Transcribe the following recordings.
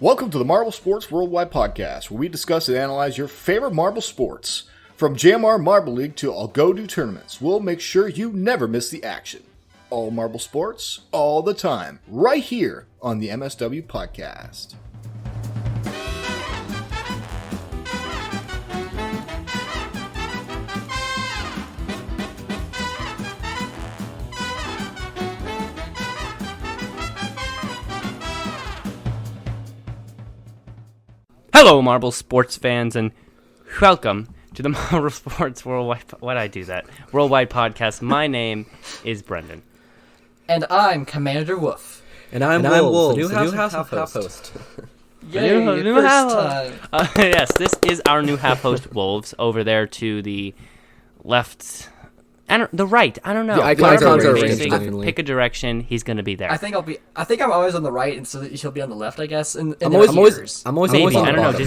Welcome to the Marble Sports Worldwide Podcast, where we discuss and analyze your favorite marble sports. From JMR Marble League to All-Go-Do tournaments, we'll make sure you never miss the action. All marble sports, all the time, right here on the MSW Podcast. Hello, Marble Sports fans, and welcome to the Marble Sports Worldwide. Why'd I do that? Worldwide Podcast. My name is Brendan, and I'm Commander Wolf, and I'm Wolf, the new half host. Yay! First time. Yes, this is our new half host, Wolves, over there to the left. The right. I don't know. The icons are arranged. Pick a direction. He's going to be there. I think I'm always on the right, and so he'll be on the left. I guess. I'm always Maybe. on I the don't know. bottom.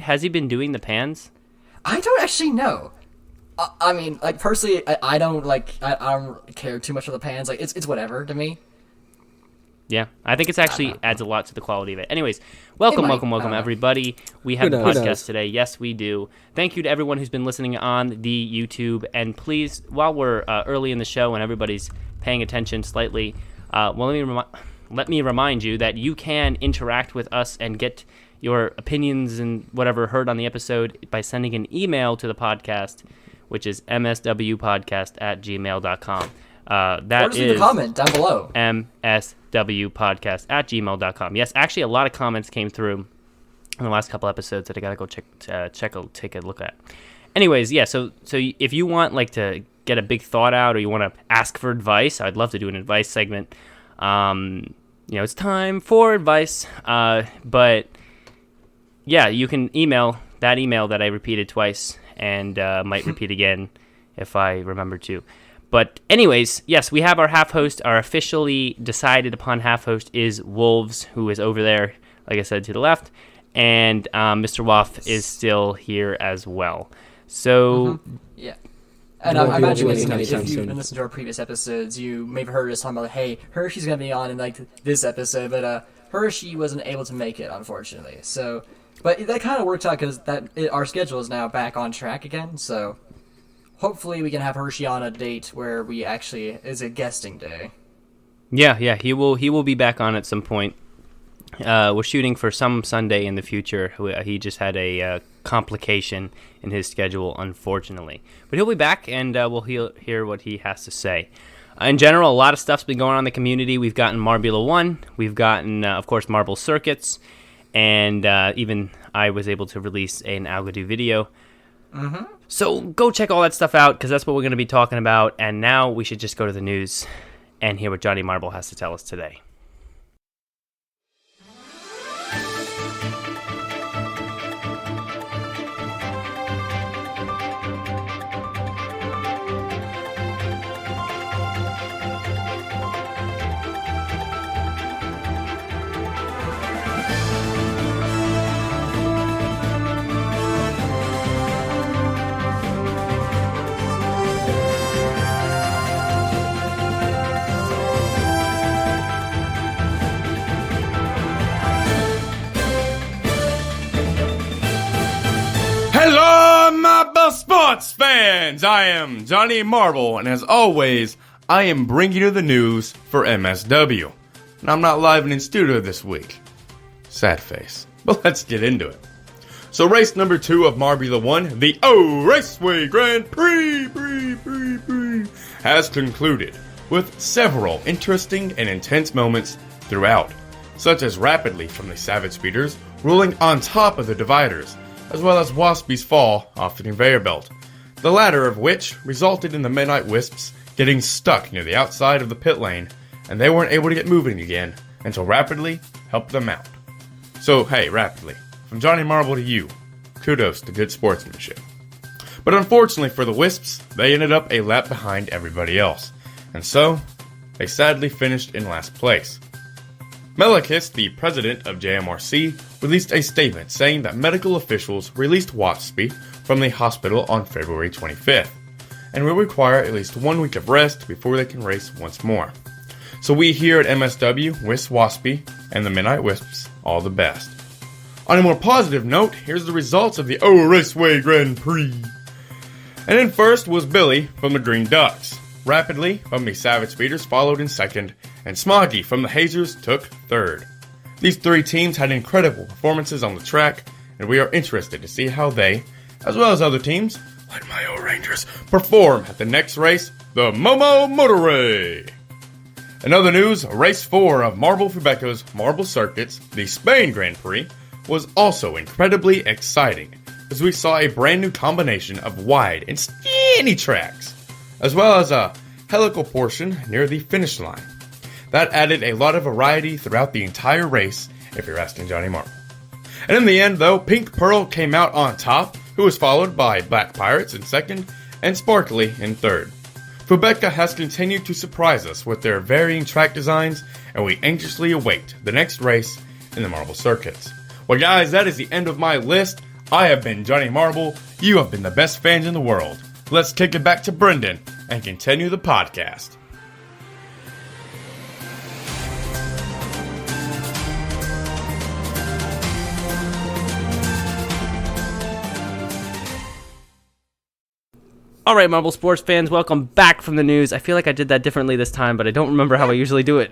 Has he been doing the pans? I don't actually know. I mean, like personally, I don't care too much for the pans. Like it's whatever to me. Yeah, I think it's actually adds a lot to the quality of it. Anyways, welcome, everybody. We have a podcast today. Yes, we do. Thank you to everyone who's been listening on the YouTube. And please, while we're early in the show and everybody's paying attention slightly, let me remind you that you can interact with us and get your opinions and whatever heard on the episode by sending an email to the podcast, which is mswpodcast@gmail.com. Or just leave a comment down below. mswpodcast@gmail.com. Yes, actually, a lot of comments came through in the last couple episodes that I gotta go take a look at. Anyways, yeah. So if you want to get a big thought out, or you want to ask for advice, I'd love to do an advice segment. It's time for advice. But yeah, you can email that email that I repeated twice, and might repeat again if I remember to. But anyways, yes, we have our half host. Our officially decided upon half host is Wolves, who is over there, like I said, to the left. And Mr. Waff is still here as well. So, yeah. And I imagine if you've been listening to our previous episodes, you may have heard us talking about, hey, Hershey's going to be on in this episode, but Hershey wasn't able to make it, unfortunately. So, but that kind of worked out because our schedule is now back on track again, so hopefully we can have Hershey on a date where we actually is a guesting day. Yeah, he will be back on at some point. We're shooting for some Sunday in the future. He just had a complication in his schedule, unfortunately. But he'll be back, and we'll hear what he has to say. In general, a lot of stuff's been going on in the community. We've gotten Marbula 1. We've gotten, of course, Marble Circuits. And even I was able to release an Algodo video. Mm-hmm. So go check all that stuff out, because that's what we're going to be talking about. And now we should just go to the news and hear what Johnny Marble has to tell us today. Hello, Marble Sports fans! I am Johnny Marble, and as always, I am bringing you the news for MSW. And I'm not live and in studio this week. Sad face. But let's get into it. So race number 2 of Marbula 1, the Raceway Grand Prix, has concluded, with several interesting and intense moments throughout, such as rapidly from the Savage Speeders rolling on top of the dividers, as well as Waspy's fall off the conveyor belt, the latter of which resulted in the Midnight Wisps getting stuck near the outside of the pit lane, and they weren't able to get moving again until Rapidly helped them out. So hey, Rapidly, from Johnny Marble to you, kudos to good sportsmanship. But unfortunately for the Wisps, they ended up a lap behind everybody else, and so they sadly finished in last place. Melekis, the president of JMRC, released a statement saying that medical officials released Waspy from the hospital on February 25th, and will require at least 1 week of rest before they can race once more. So we here at MSW wish Waspy and the Midnight Wisps all the best. On a more positive note, here's the results of the O Raceway Grand Prix. And in first was Billy from the Green Ducks. Rapidly from the Savage Speeders followed in second, and Smoggy from the Hazers took third. These three teams had incredible performances on the track, and we are interested to see how they, as well as other teams, like my O Rangers, perform at the next race, the Momo Motorway. In other news, race 4 of Marble Fubeca's Marble Circuits, the Spain Grand Prix, was also incredibly exciting, as we saw a brand new combination of wide and skinny tracks, as well as a helical portion near the finish line. That added a lot of variety throughout the entire race, if you're asking Johnny Marble. And in the end, though, Pink Pearl came out on top, who was followed by Black Pirates in second, and Sparkly in third. Fubeca has continued to surprise us with their varying track designs, and we anxiously await the next race in the Marble Circuits. Well guys, that is the end of my list. I have been Johnny Marble. You have been the best fans in the world. Let's kick it back to Brendan and continue the podcast. All right, Marble sports fans, welcome back from the news. I feel like I did that differently this time, but I don't remember how I usually do it.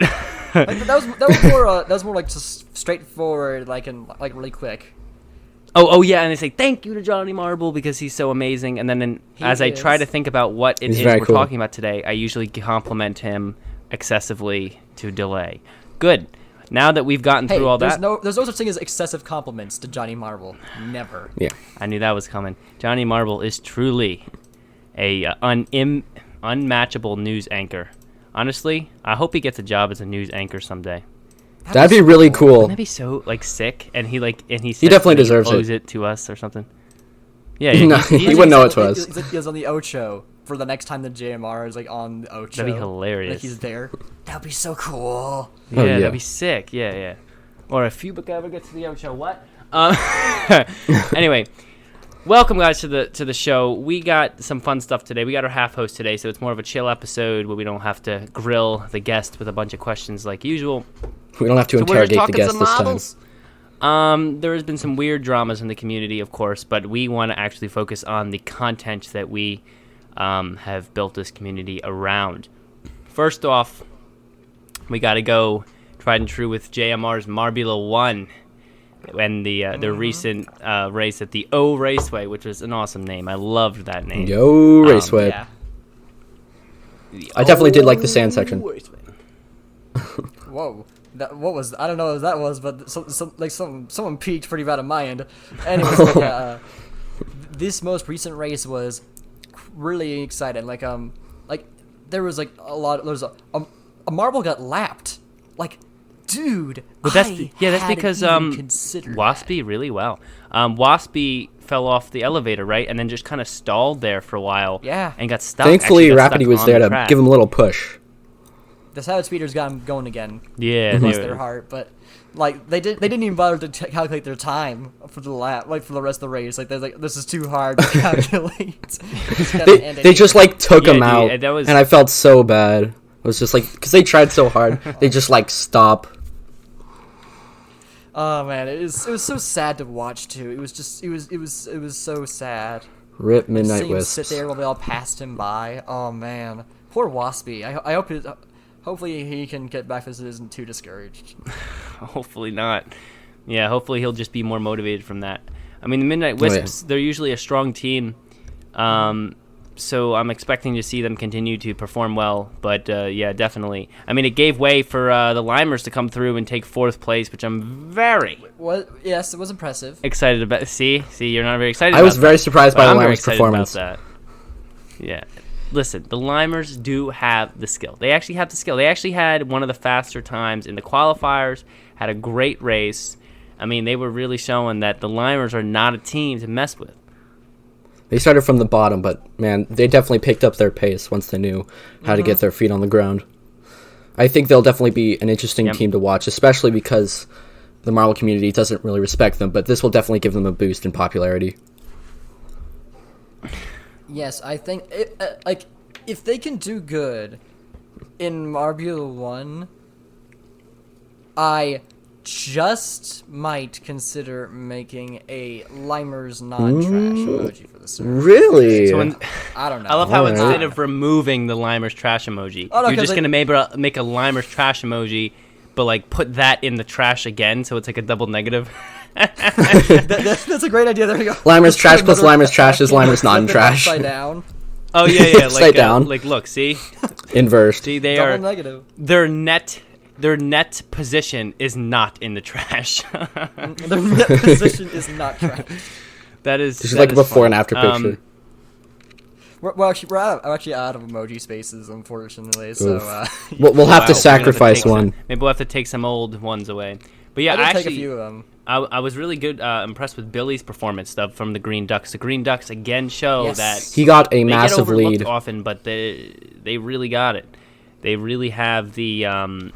that was more like just straightforward, like really quick. Oh yeah, and they say thank you to Johnny Marble because he's so amazing. And then as I try to think about what it is we're talking about today, I usually compliment him excessively to delay. Good. Now that we've gotten through all that, there's no such thing as excessive compliments to Johnny Marble. Never. Yeah, I knew that was coming. Johnny Marble is truly a unmatchable news anchor. Honestly, I hope he gets a job as a news anchor someday. That'd be really cool. Wouldn't that be so sick? And he definitely deserves owes it to us or something. Yeah, no, he wouldn't know it to us. He was on the Ocho for the next time the JMR is like on the Ocho. That'd be hilarious. Like he's there. That'd be so cool. Yeah, that'd be sick. Yeah. Or if Fubeca ever gets to the Ocho, what? Anyway. Welcome, guys, to the show. We got some fun stuff today. We got our half host today, so it's more of a chill episode where we don't have to grill the guest with a bunch of questions like usual. We don't have to interrogate the guest this time. There has been some weird dramas in the community, of course, but we want to actually focus on the content that we have built this community around. First off, we got to go tried and true with JMR's Marbula 1. And the recent race at the O Raceway, which was an awesome name. I loved that name. Yo Raceway. Yeah. I definitely did like the sand section. Whoa. What was... I don't know what that was, but someone peaked pretty bad on my end. Anyways, this most recent race was really exciting. There was a lot... There was a marble got lapped. Dude, but that's because Waspy that. Really well. Waspy fell off the elevator, right, and then just kind of stalled there for a while. Yeah, and got stuck. Thankfully, Rapidy was there to give him a little push. The Savage Speeders got him going again. Yeah, bless their heart, but they didn't even bother to calculate their time for the lap, for the rest of the race. They're like, this is too hard to calculate. they just took him out, and I felt so bad. It was just because they tried so hard, they just stop. Oh man, it was so sad to watch too. It was so sad. Rip Midnight Wisps. Sit there while they all passed him by. Oh man, poor Waspy. I hope hopefully he can get back this and isn't too discouraged. Hopefully not. Yeah, hopefully he'll just be more motivated from that. I mean, the Midnight Wisps, they're usually a strong team. So I'm expecting to see them continue to perform well, but yeah, definitely. I mean, it gave way for the Limers to come through and take 4th place, which I'm very yes, it was impressive. Excited about. See, you're not very excited. I was very surprised by the Limers' performance. About that. Yeah, listen, the Limers do have the skill. They actually have the skill. They actually had one of the faster times in the qualifiers. Had a great race. I mean, they were really showing that the Limers are not a team to mess with. They started from the bottom, but, man, they definitely picked up their pace once they knew how to get their feet on the ground. I think they'll definitely be an interesting team to watch, especially because the Marble community doesn't really respect them, but this will definitely give them a boost in popularity. Yes, I think, if they can do good in Marbula 1, I just might consider making a Limer's non-trash emoji for the server. Really? So I don't know. I love how Alright. instead of removing the Limer's trash emoji, Oh, no, you're 'cause just gonna make a Limer's trash emoji, but like put that in the trash again, so it's like a double negative. That's a great idea. There we go. Limer's Just trash put plus another Limer's trash is flip it Limer's non-trash. Upside down. Oh yeah, Upside like down. like look, see, Inversed. see they Double are negative. their net position is not in the trash. Their net position is not trash. That is This is that like a is before funny. and after picture. We're actually out of emoji spaces, unfortunately. So We'll have Wow, to we're gonna sacrifice take one. Maybe we'll have to take some old ones away. But yeah, I did actually, take a few of them. I was really impressed with Billy's performance stuff from the Green Ducks. The Green Ducks again show Yes. that He got a they massive get overlooked lead. often, but they really got it. They really have the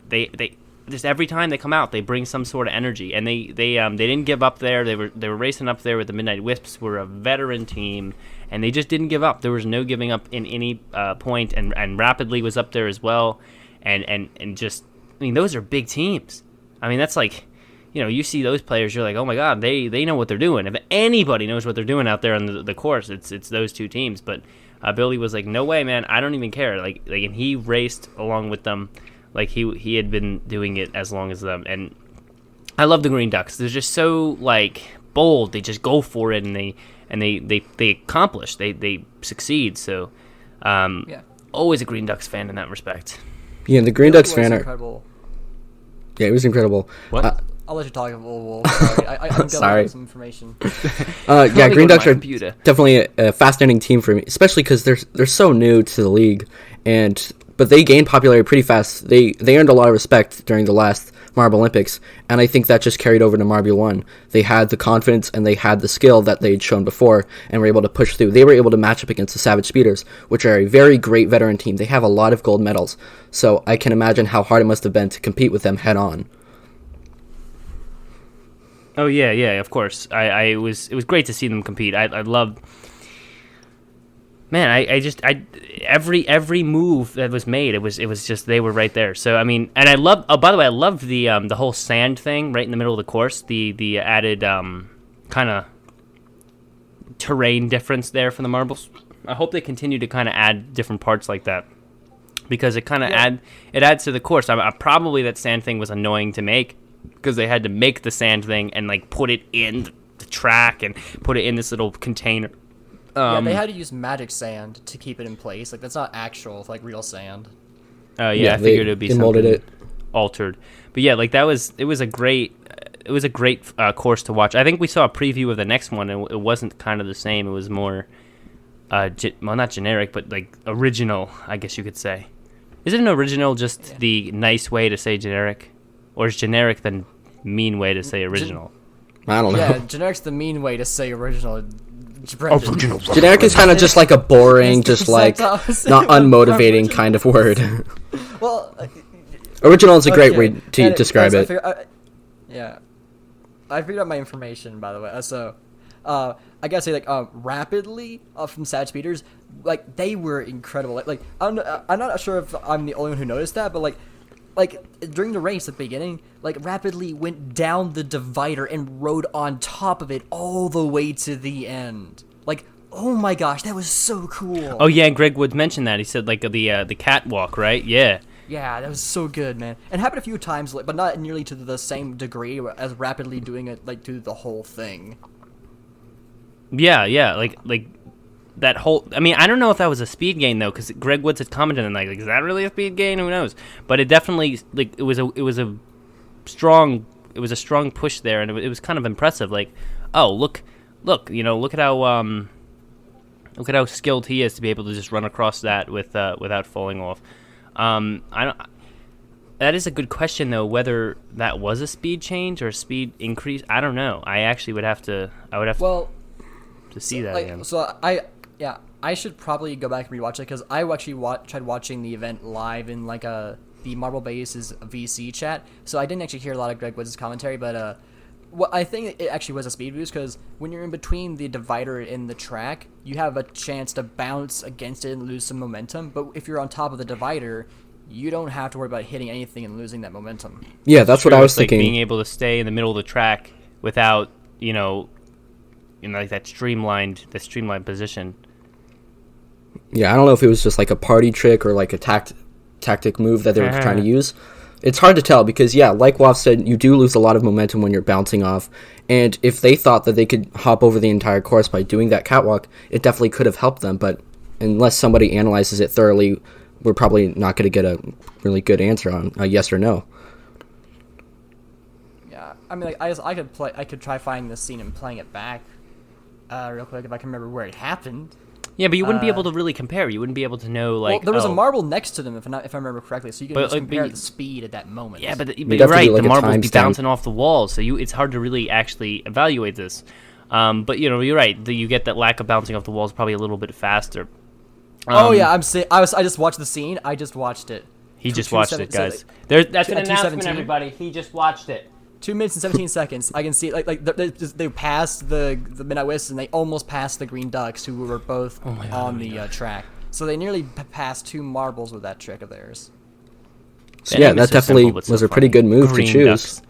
they just every time they come out, they bring some sort of energy, and they didn't give up there. They were racing up there with the Midnight Wisps, were a veteran team, and they just didn't give up. There was no giving up in any point, and Rapidly was up there as well, and just I mean those are big teams. I mean that's like, you see those players, you're like, oh my god, they know what they're doing. If anybody knows what they're doing out there on the course, it's those two teams. But Billy was like, no way, man, I don't even care. Like and he raced along with them. Like he had been doing it as long as them, and I love the Green Ducks. They're just so like bold. They just go for it, and they accomplish. They succeed. So, always a Green Ducks fan in that respect. Yeah, the Green Ducks fan are. Incredible. Yeah, it was incredible. What? I'll let you talk. Sorry, I'm Sorry. getting some information. Yeah, Let me Green go to Ducks my are computer. definitely a fascinating team for me, especially because they're so new to the league, but they gained popularity pretty fast. They earned a lot of respect during the last Marble Olympics, and I think that just carried over to Marbula 1. They had the confidence and they had the skill that they'd shown before and were able to push through. They were able to match up against the Savage Speeders, which are a very great veteran team. They have a lot of gold medals, so I can imagine how hard it must have been to compete with them head on. Oh yeah, of course. It was great to see them compete. I loved. Man, every move that was made, it was just they were right there. So I mean, and I love. Oh, by the way, I loved the whole sand thing right in the middle of the course. The added kind of terrain difference there for the marbles. I hope they continue to kind of add different parts like that, because it kind of adds to the course. Probably that sand thing was annoying to make, because they had to make the sand thing and like put it in the track and put it in this little container. They had to use magic sand to keep it in place. Like that's not actual, like real sand. I they figured it would be molded something it. altered. But yeah, like it was a great course to watch. I think we saw a preview of the next one, and it wasn't kind of the same. It was more, not generic, but like original, I guess you could say. Is it an original just the nice way to say generic, or is generic the mean way to say original? I don't know. Yeah, generic's the mean way to say original. Original. Generic is kind of just like a boring, just like not unmotivating kind of word. Well, Original is a great way to And describe it. I figured out my information, by the way. I gotta say, Rapidly from Sad Speeders, like they were incredible. Like I'm not sure if I'm the only one who noticed that, but like during the race at the beginning, like Rapidly went down the divider and rode on top of it all the way to the end. Like, oh my gosh, that was so cool. Oh yeah, Greg Woods mentioned that. He said like the catwalk, right? Yeah. Yeah, that was so good, man. And happened a few times, but not nearly to the same degree as Rapidly doing it like through the whole thing. Yeah, like that whole. I mean, I don't know if that was a speed gain though, because Greg Woods had commented on like, is that really a speed gain? Who knows? But it definitely it was a strong push there, and it was kind of impressive. Like, oh look at how skilled he is to be able to just run across that without falling off. That is a good question though, whether that was a speed change or a speed increase. I don't know. I actually would have to. To see that again. So I should probably go back and rewatch it, because I actually tried watching the event live in the Marble Base's VC chat, so I didn't actually hear a lot of Greg Woods' commentary, but I think it actually was a speed boost, because when you're in between the divider and the track, you have a chance to bounce against it and lose some momentum, but if you're on top of the divider, you don't have to worry about hitting anything and losing that momentum. Yeah, that's what I was thinking. Being able to stay in the middle of the track without, like that streamlined position. Yeah, I don't know if it was just like a party trick or like a tactic move that they were trying to use. It's hard to tell because, yeah, like Waff said, you do lose a lot of momentum when you're bouncing off. And if they thought that they could hop over the entire course by doing that catwalk, it definitely could have helped them. But unless somebody analyzes it thoroughly, we're probably not going to get a really good answer on a yes or no. Yeah, I mean, like, I could try finding this scene and playing it back real quick if I can remember where it happened. Yeah, but you wouldn't be able to really compare. You wouldn't be able to know, like... Well, there was a marble next to them, if I remember correctly, so you can just compare the speed at that moment. Yeah, but you're right, the marbles be bouncing off the walls, so it's hard to really actually evaluate this. But, you're right. You get that lack of bouncing off the walls probably a little bit faster. I just watched the scene. I just watched it. He just watched it, guys. That's an announcement, everybody. He just watched it. 2 minutes and 17 seconds. I can see they passed the Midnight Wisps and they almost passed the Green Ducks, who were both on the track. So they nearly passed 2 marbles with that trick of theirs. So yeah, that definitely was a pretty good move to choose.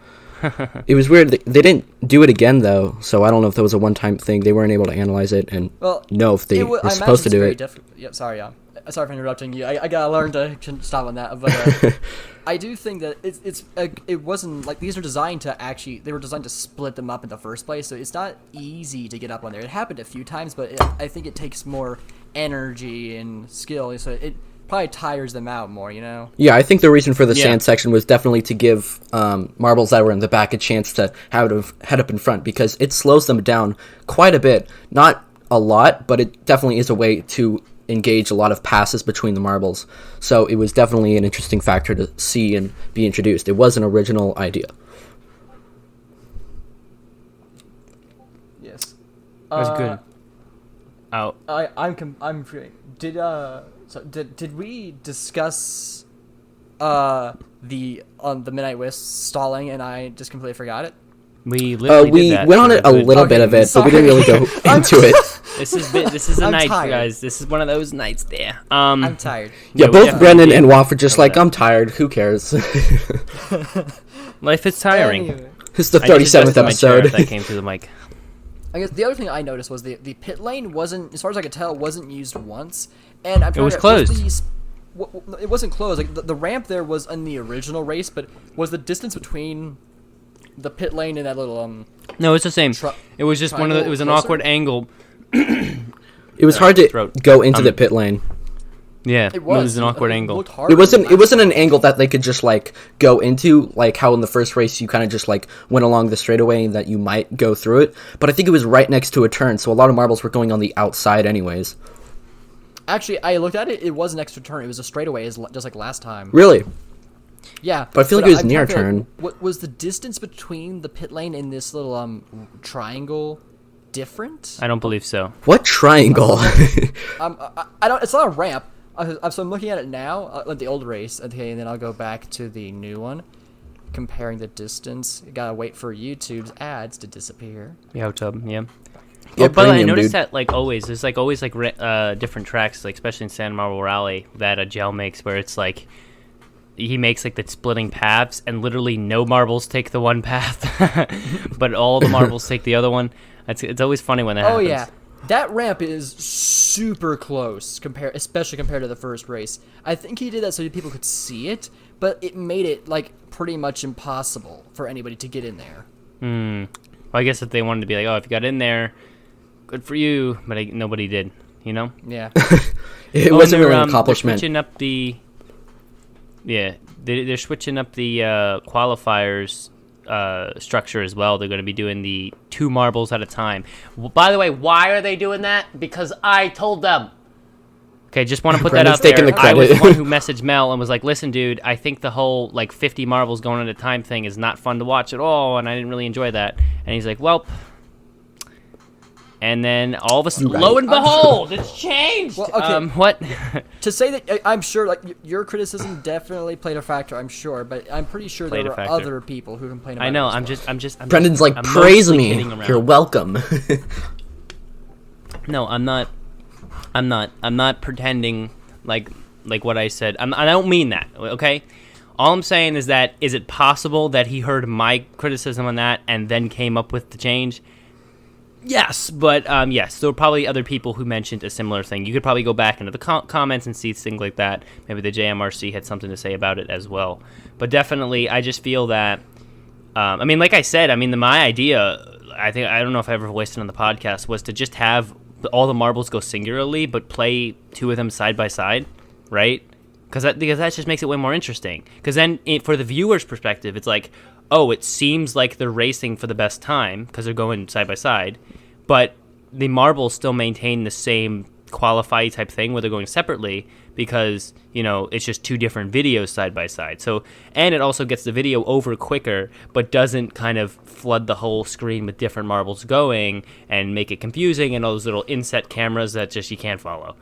It was weird. They didn't do it again though, so I don't know if that was a one-time thing. They weren't able to analyze it and know if they were supposed to do it. Sorry for interrupting you. I gotta learn to stop on that, but. I do think that it wasn't like these are designed to they were designed to split them up in the first place, so it's not easy to get up on there. It happened a few times, but I think it takes more energy and skill, so it probably tires them out more, Yeah, I think the reason for the sand section was definitely to give marbles that were in the back a chance to head up in front, because it slows them down quite a bit. Not a lot, but it definitely is a way to engage a lot of passes between the marbles, so it was definitely an interesting factor to see and be introduced. It was an original idea. Yes, that's good. I'm free. Did we discuss the Midnight Wisp stalling and I just completely forgot it? We literally did that. Went on it a little bit of it, but we didn't really go into it. This is a night, guys. This is one of those nights there. I'm tired. Yeah, both Brendan and Waff are just like, I'm tired. Who cares? Life is tiring. Anyway. It's the 37th episode. That came through the mic. I guess the other thing I noticed was the pit lane wasn't, as far as I could tell, wasn't used once, and it was closed. It wasn't closed. Like the ramp there was in the original race, but was the distance between the pit lane and that little No, it's the same. It was just it was an awkward angle. It was hard to go into the pit lane. Yeah, it was an awkward angle. It wasn't an angle that they could just like go into, like how in the first race you kind of just like went along the straightaway and that you might go through it. But I think it was right next to a turn, so a lot of marbles were going on the outside anyways. Actually, I looked at it. It was an extra turn. It was a straightaway, just like last time. Really? Yeah, but I feel like it was near a turn. What was the distance between the pit lane and this little triangle different? I don't believe so. What triangle? I don't. It's not a ramp. So I'm looking at it now, at the old race. Okay, and then I'll go back to the new one, comparing the distance. You gotta wait for YouTube's ads to disappear. YouTube, yeah. Yeah, but I noticed that there's always different tracks, like especially in Sand Marble Rally that Gel makes, where it's like he makes like the splitting paths, and literally no marbles take the one path, but all the marbles take the other one. It's always funny when that happens. Oh yeah, that ramp is super close especially compared to the first race. I think he did that so people could see it, but it made it like pretty much impossible for anybody to get in there. Well, I guess if they wanted to be like, oh, if you got in there, good for you, but nobody did. Yeah. It wasn't really an accomplishment. They're switching up the qualifiers structure as well. They're going to be doing the 2 marbles at a time. By the way, why are they doing that? Because I told them. Okay, just want to put that out there. I was the one who messaged Mel and was like, listen, dude, I think the whole 50 marbles going at a time thing is not fun to watch at all, and I didn't really enjoy that. And he's like, well... And then all of a sudden, lo and behold, it's changed. Well, okay. What? To say that, I'm sure, your criticism definitely played a factor. I'm sure, but I'm pretty sure there were other people who complained about it. I know. I'm just. Brendan's like, praise me. You're welcome. No, I'm not. I'm not pretending like like what I said. I don't mean that. Okay. All I'm saying is that is it possible that he heard my criticism on that and then came up with the change? Yes, but yes, there were probably other people who mentioned a similar thing. You could probably go back into the comments and see things like that. Maybe the JMRC had something to say about it as well. But definitely, I just feel that, I mean, like I said, I mean, my idea, I don't know if I ever voiced it on the podcast, was to just have all the marbles go singularly, but play two of them side by side, right? Because that just makes it way more interesting. Because then, for the viewer's perspective, it's like, oh, it seems like they're racing for the best time because they're going side by side, but the marbles still maintain the same qualify type thing where they're going separately because, it's just two different videos side by side. So, and it also gets the video over quicker, but doesn't kind of flood the whole screen with different marbles going and make it confusing and all those little inset cameras that just you can't follow.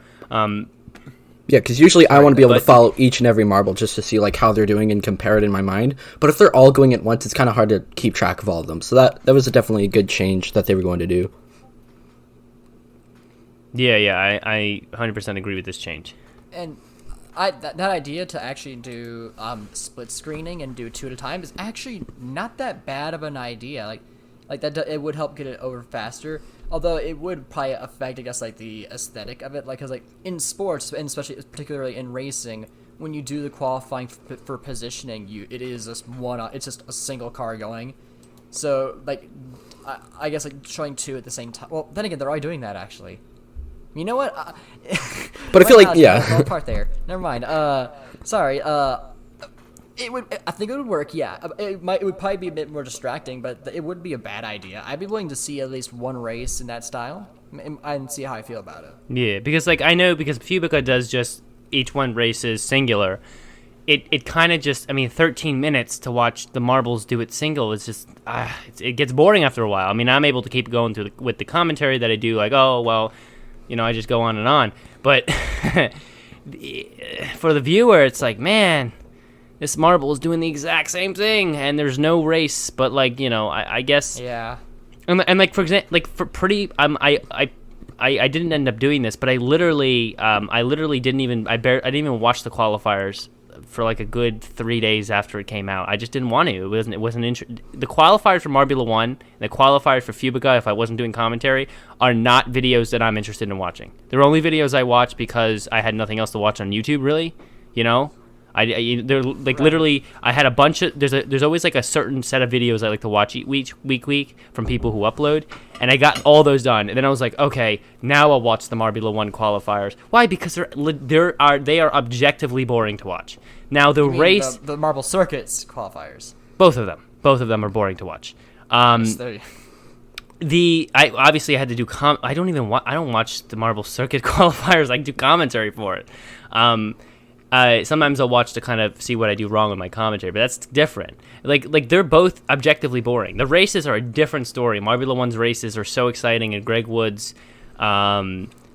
Yeah, because usually I want to be able to follow each and every marble just to see like how they're doing and compare it in my mind. But if they're all going at once, it's kind of hard to keep track of all of them. So that was definitely a good change that they were going to do. Yeah, I 100% agree with this change. And that idea to actually do split screening and do two at a time is actually not that bad of an idea. Like that, it would help get it over faster. Although it would probably affect, I guess, like the aesthetic of it, like, because like in sports, and especially particularly in racing, when you do the qualifying for positioning, it is just it's just a single car going. So like, I guess like showing two at the same time. Well, then again, they're already doing that actually. You know what? But I feel like wrong part there. Never mind. Sorry. I think it would work. Yeah, it would probably be a bit more distracting, but it wouldn't be a bad idea. I'd be willing to see at least one race in that style and see how I feel about it. Yeah, because like I know because Fubica does just each one races singular. It kind of just 13 minutes to watch the marbles do it single is just it gets boring after a while. I mean, I'm able to keep going with the commentary that I do, like, oh well, I just go on and on. But for the viewer, it's like, man, this marble is doing the exact same thing, and there's no race. But like, I guess. Yeah. And like for example, like for pretty, I didn't end up doing this, but I literally didn't even watch the qualifiers for like a good 3 days after it came out. I just didn't want to. It wasn't the qualifiers for Marbula 1 and the qualifiers for Fubica, if I wasn't doing commentary, are not videos that I'm interested in watching. They're only videos I watch because I had nothing else to watch on YouTube, really. They're like literally. I had a bunch of there's always like a certain set of videos I like to watch each week from people who upload, and I got all those done. And then I was like, okay, now I'll watch the Marbula 1 qualifiers. Why? Because they are objectively boring to watch. Now the race, the Marble Circuits qualifiers, both of them are boring to watch. I obviously had to do I don't watch the Marble Circuit qualifiers. I do commentary for it. Sometimes I'll watch to kind of see what I do wrong with my commentary, but that's different. Like they're both objectively boring. The races are a different story. Marbula 1's races are so exciting, and Greg Woods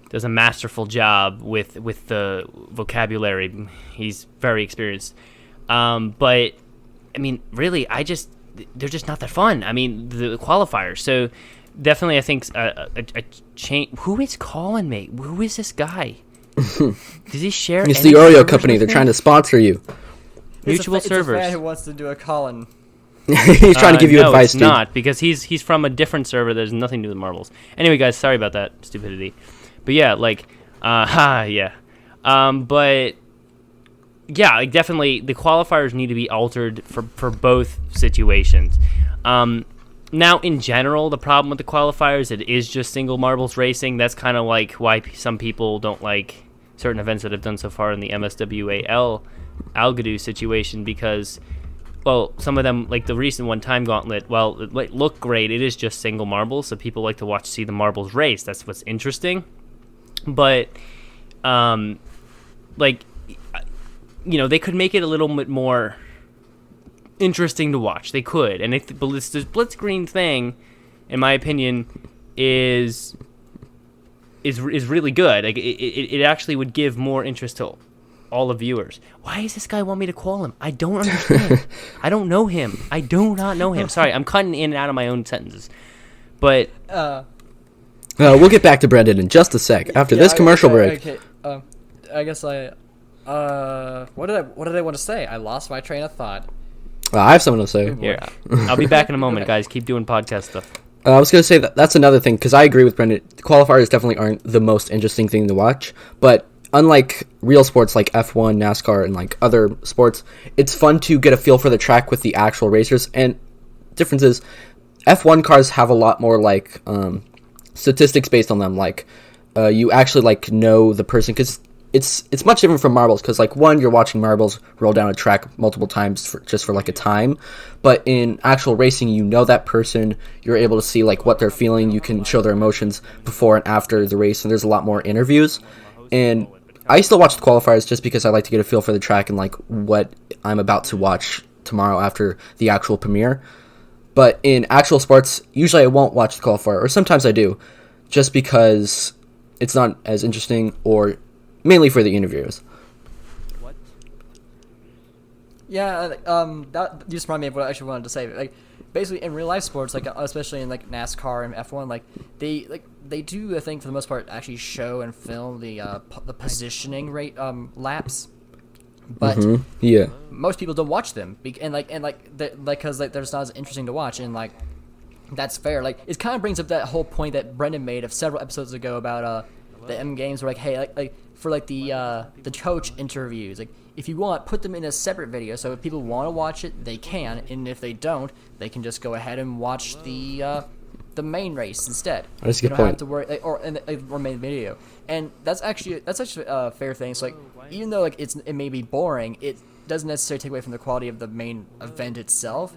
does a masterful job with the vocabulary. He's very experienced. But I mean, really, they're just not that fun. I mean, the qualifiers. So definitely, I think a change. Who is calling me? Who is this guy? Does he share? It's the Oreo company. They're trying to sponsor you. Mutual servers. It's a fan who wants to do a call-in. He's trying to give you advice, dude. No, it's not, because he's from a different server. There's nothing to do with marbles. Anyway, guys, sorry about that stupidity. But yeah, like, yeah. But yeah, like definitely the qualifiers need to be altered for both situations. Now, in general, the problem with the qualifiers, it is just single marbles racing. That's kind of like why some people don't like certain events that have done so far in the MSWAL Algadoo situation, because, well, some of them, like the recent one, Time Gauntlet, well, it looked great. It is just single marbles, so people like to see the marbles race. That's what's interesting. But, like, they could make it a little bit more interesting to watch. They could, and but this split screen thing, in my opinion, is really good. Like it actually would give more interest to all the viewers. Why does this guy want me to call him? I don't understand. I don't know him. I do not know him. Sorry, I'm cutting in and out of my own sentences. But we'll get back to Brendan in just a sec after this commercial break. Okay. I guess I What did I want to say? I lost my train of thought. I have something to say. Here, I'll be back in a moment, guys. Keep doing podcast stuff. I was going to say that's another thing, because I agree with Brendan. Qualifiers definitely aren't the most interesting thing to watch, but unlike real sports like F1, NASCAR, and like other sports, it's fun to get a feel for the track with the actual racers. And difference is, F1 cars have a lot more like statistics based on them. Like you actually like know the person, because it's much different from marbles, because like one, you're watching marbles roll down a track multiple times just for like a time, but in actual racing you know that person, you're able to see like what they're feeling, you can show their emotions before and after the race, and there's a lot more interviews. And I still watch the qualifiers just because I like to get a feel for the track and like what I'm about to watch tomorrow after the actual premiere. But in actual sports, usually I won't watch the qualifier, or sometimes I do, just because it's not as interesting, or mainly for the interviews. Yeah, that just reminded me of what I actually wanted to say. Like, basically, in real life sports, like especially in like NASCAR and F1, like they do, I think, for the most part, actually show and film the positioning rate laps. But Yeah, most people don't watch them, because they're just not as interesting to watch, and like that's fair. Like, it kind of brings up that whole point that Brendan made of several episodes ago about the M games, where like, hey, like for like the coach interviews, like if you want, put them in a separate video, so if people want to watch it, they can, and if they don't, they can just go ahead and watch the main race instead. That's a you good don't have point. to worry, or main video, and that's actually a fair thing. So like, even though like it may be boring, it doesn't necessarily take away from the quality of the main event itself.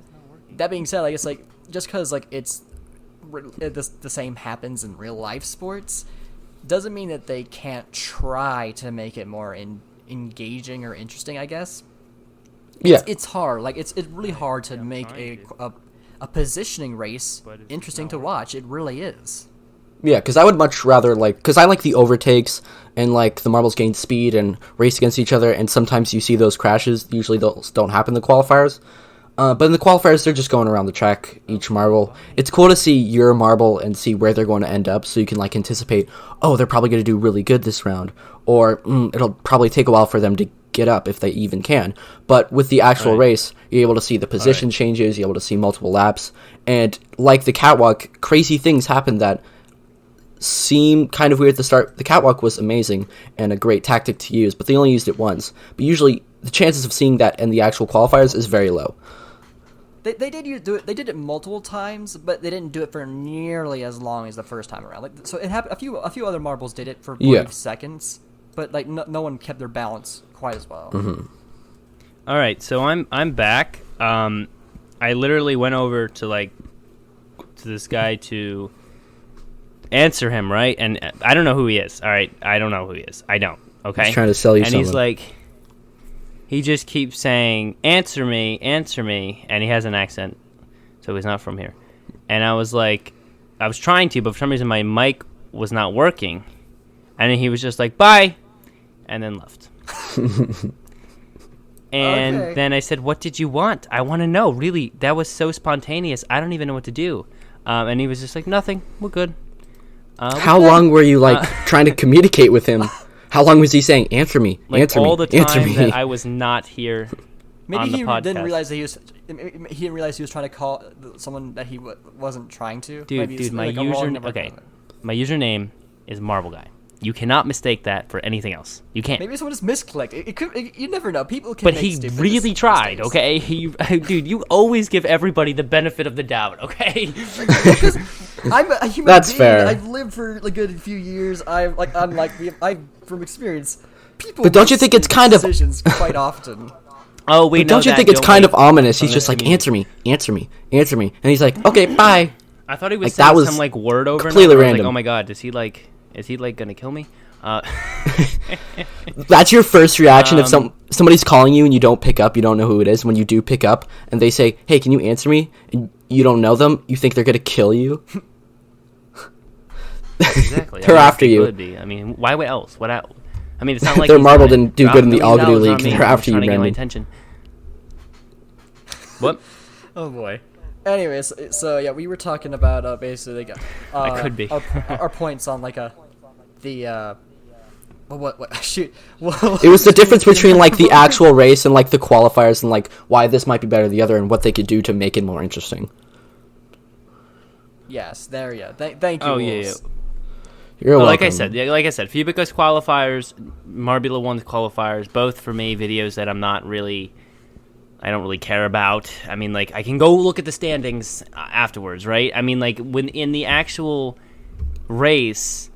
That being said, I guess like just because like the same happens in real life sports, doesn't mean that they can't try to make it more engaging or interesting, I guess. yeah. It's hard. Like, it's really hard to make a positioning race interesting to watch. It really is. Yeah, because I would much rather, like, because I like the overtakes and, like, the marbles gain speed and race against each other, and sometimes you see those crashes. Usually those don't happen in the qualifiers. But in the qualifiers, they're just going around the track, each marble. It's cool to see your marble and see where they're going to end up, so you can, like, anticipate, oh, they're probably going to do really good this round, or it'll probably take a while for them to get up, if they even can. But with the actual race, you're able to see the position changes, you're able to see multiple laps, and like the catwalk, crazy things happen that seem kind of weird at the start. The catwalk was amazing and a great tactic to use, but they only used it once. But usually, the chances of seeing that in the actual qualifiers is very low. They did do it. They did it multiple times, but they didn't do it for nearly as long as the first time around. Like, so it happened. A few other marbles did it for brief seconds, but like no one kept their balance quite as well. All right, so I'm back. I literally went over to this guy to answer him, right? And I don't know who he is. All right, I don't know who he is. I don't. Okay. He's trying to sell you and something. He's like, he just keeps saying, answer me, and he has an accent, so he's not from here. And I was like, I was trying to, but for some reason my mic was not working. And then he was just like, bye, and then left. And then I said, what did you want? I want to know, really. That was so spontaneous. I don't even know what to do. And he was just like, nothing, we're good. How long were you, like, trying to communicate with him? How long was he saying, answer me, like answer me, all the answer time me? that I was not here Maybe on the he podcast. didn't realize that he didn't realize he was trying to call someone that he wasn't trying to. Dude, my like a wrong user number. okay, my username is Marble Guy. You cannot mistake that for anything else. You can't. Maybe someone just misclicked. It could. You never know. People can. But make he stupid really tried, mistakes. okay? Dude, you always give everybody the benefit of the doubt, okay? I'm a human That's being. fair. I've lived for a good few years. I'm from experience. People. But don't you make think it's stupid kind of- decisions quite often? Oh, we But know don't you that, think it's kind of ominous? He's from just the like, community. answer me, answer me, answer me. And he's like, okay, bye. I thought he was like, that saying was some like word over and completely over. I was random. like, oh my god, is he like gonna kill me? That's your first reaction if somebody's calling you and you don't pick up, you don't know who it is. When you do pick up and they say, hey, can you answer me? And you don't know them, you think they're going to kill you. Exactly. They're after it you. Could be. I mean, why would else? I mean, it's not like Their he's marble gonna didn't do drop good in the $1 Algodo million League. on me They're for after you, trying to get my Brendan. attention. What? Oh boy. Anyways, so yeah, we were talking about basically I could be. our points on like the What? Shoot. It was the difference between like the actual race and like the qualifiers, and like why this might be better than the other, and what they could do to make it more interesting. Yes, there you go. Thank you. Oh yeah. You're welcome. Like I said, Fubica's qualifiers, Marbula 1's qualifiers, both for me videos that I don't really care about. I mean, like, I can go look at the standings afterwards, right? I mean, like, when in the actual race,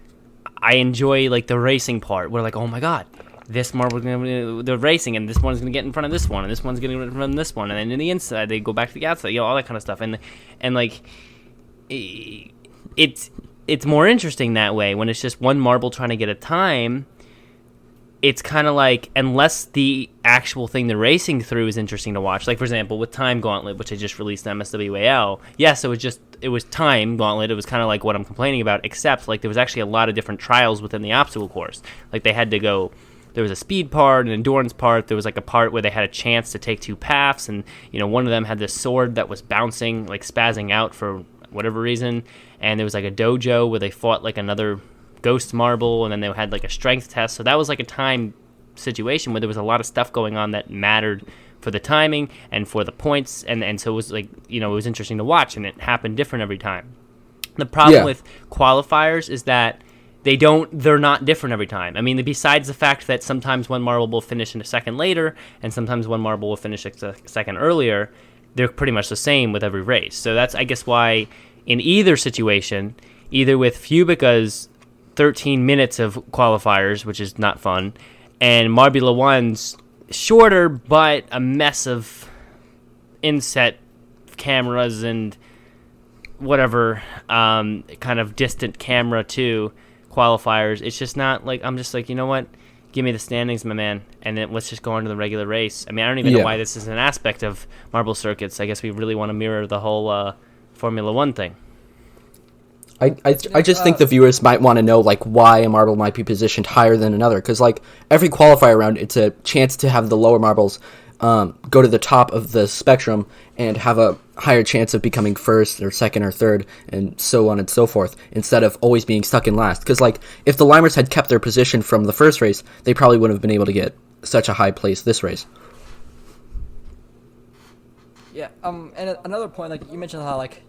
I enjoy, like, the racing part. We're like, oh my god, this Marble's they're racing, and this one's going to get in front of this one, and this one's going to get in front of this one, and then in the inside, they go back to the outside, you know, all that kind of stuff. And like, it's more interesting that way. When it's just one marble trying to get a time, it's kind of like, unless the actual thing they're racing through is interesting to watch. Like, for example, with Time Gauntlet, which I just released on MSWAL, yes, it was Time Gauntlet. It was kind of like what I'm complaining about, except, like, there was actually a lot of different trials within the obstacle course. Like, they had to go, there was a speed part, an endurance part, there was, like, a part where they had a chance to take two paths, and, you know, one of them had this sword that was bouncing, like, spazzing out for whatever reason, and there was, like, a dojo where they fought, like, another ghost marble, and then they had like a strength test. So that was like a time situation where there was a lot of stuff going on that mattered for the timing and for the points, and so it was like, you know, it was interesting to watch, and it happened different every time. The problem with qualifiers is that they're not different every time. I mean, besides the fact that sometimes one marble will finish in a second later and sometimes one marble will finish a second earlier, they're pretty much the same with every race. So that's, I guess, why in either situation, either with Fubica's 13 minutes of qualifiers, which is not fun, and Marbula 1's shorter but a mess of inset cameras and whatever, kind of distant camera too, qualifiers. It's just not like, I'm just like, you know what, give me the standings, my man, and then let's just go on to the regular race. I mean, I don't even know why this is an aspect of marble circuits. I guess we really want to mirror the whole Formula 1 thing. I just think the viewers might want to know, like, why a marble might be positioned higher than another, because, like, every qualifier round, it's a chance to have the lower marbles go to the top of the spectrum and have a higher chance of becoming first or second or third, and so on and so forth, instead of always being stuck in last. Because, like, if the Limers had kept their position from the first race, they probably wouldn't have been able to get such a high place this race. Yeah, and another point, like, you mentioned how, like,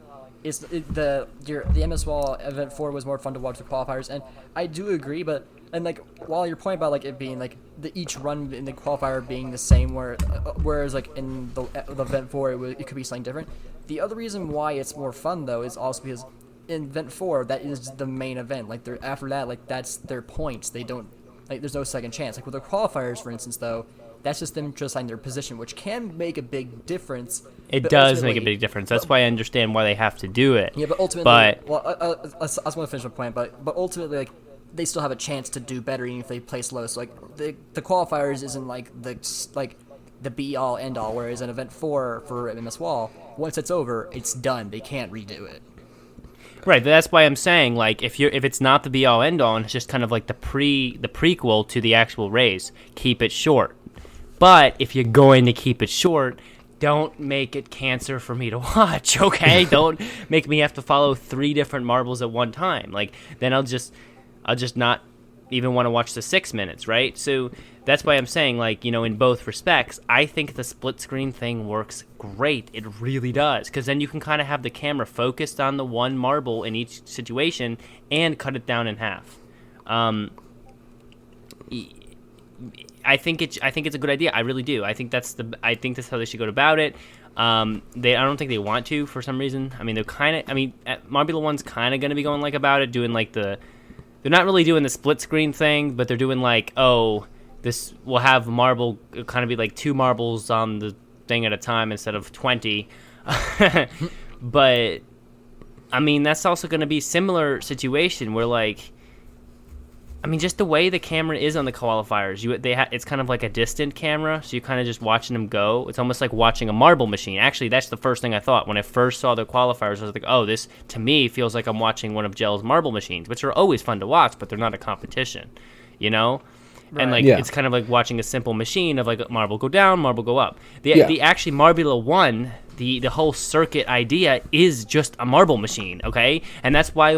the MSWAL Event 4 was more fun to watch the qualifiers, and I do agree, but, and like, while your point about like it being like each run in the qualifier being the same, whereas like in the Event 4 it could be something different, the other reason why it's more fun though is also because in Event 4 that is the main event. Like, after that, like, that's their points. They don't, like, there's no second chance. Like with the qualifiers, for instance, though, that's just them deciding their position, which can make a big difference. It does make a big difference. That's why I understand why they have to do it. Yeah, but ultimately, I just want to finish my point, but ultimately, like, they still have a chance to do better even if they place low. So, like, the qualifiers isn't like the be all end all. Whereas in Event 4 for MSWAL, once it's over, it's done. They can't redo it. Right, that's why I'm saying, like, if it's not the be all end all, and it's just kind of like the prequel to the actual race, keep it short. But if you're going to keep it short, don't make it cancer for me to watch, okay? Don't make me have to follow 3 different marbles at one time. Like, then I'll just not even want to watch the 6 minutes, right? So that's why I'm saying, like, you know, in both respects, I think the split screen thing works great. It really does, because then you can kind of have the camera focused on the one marble in each situation and cut it down in half. I think it's a good idea. I really do. I think that's how they should go about it. I don't think they want to for some reason. I mean, Marbula 1's kind of going to be going like about it, doing like they're not really doing the split screen thing, but they're doing like, oh, this will have marble kind of be like 2 marbles on the thing at a time instead of 20. But I mean, that's also going to be similar situation where, like, I mean, just the way the camera is on the qualifiers, it's kind of like a distant camera, so you're kind of just watching them go. It's almost like watching a marble machine. Actually, that's the first thing I thought when I first saw the qualifiers. I was like, oh, this, to me, feels like I'm watching one of Gel's marble machines, which are always fun to watch, but they're not a competition, you know? And like Yeah. it's kind of like watching a simple machine of like marble go down, marble go up. The actually Marbula 1, the whole circuit idea is just a marble machine, okay? And that's why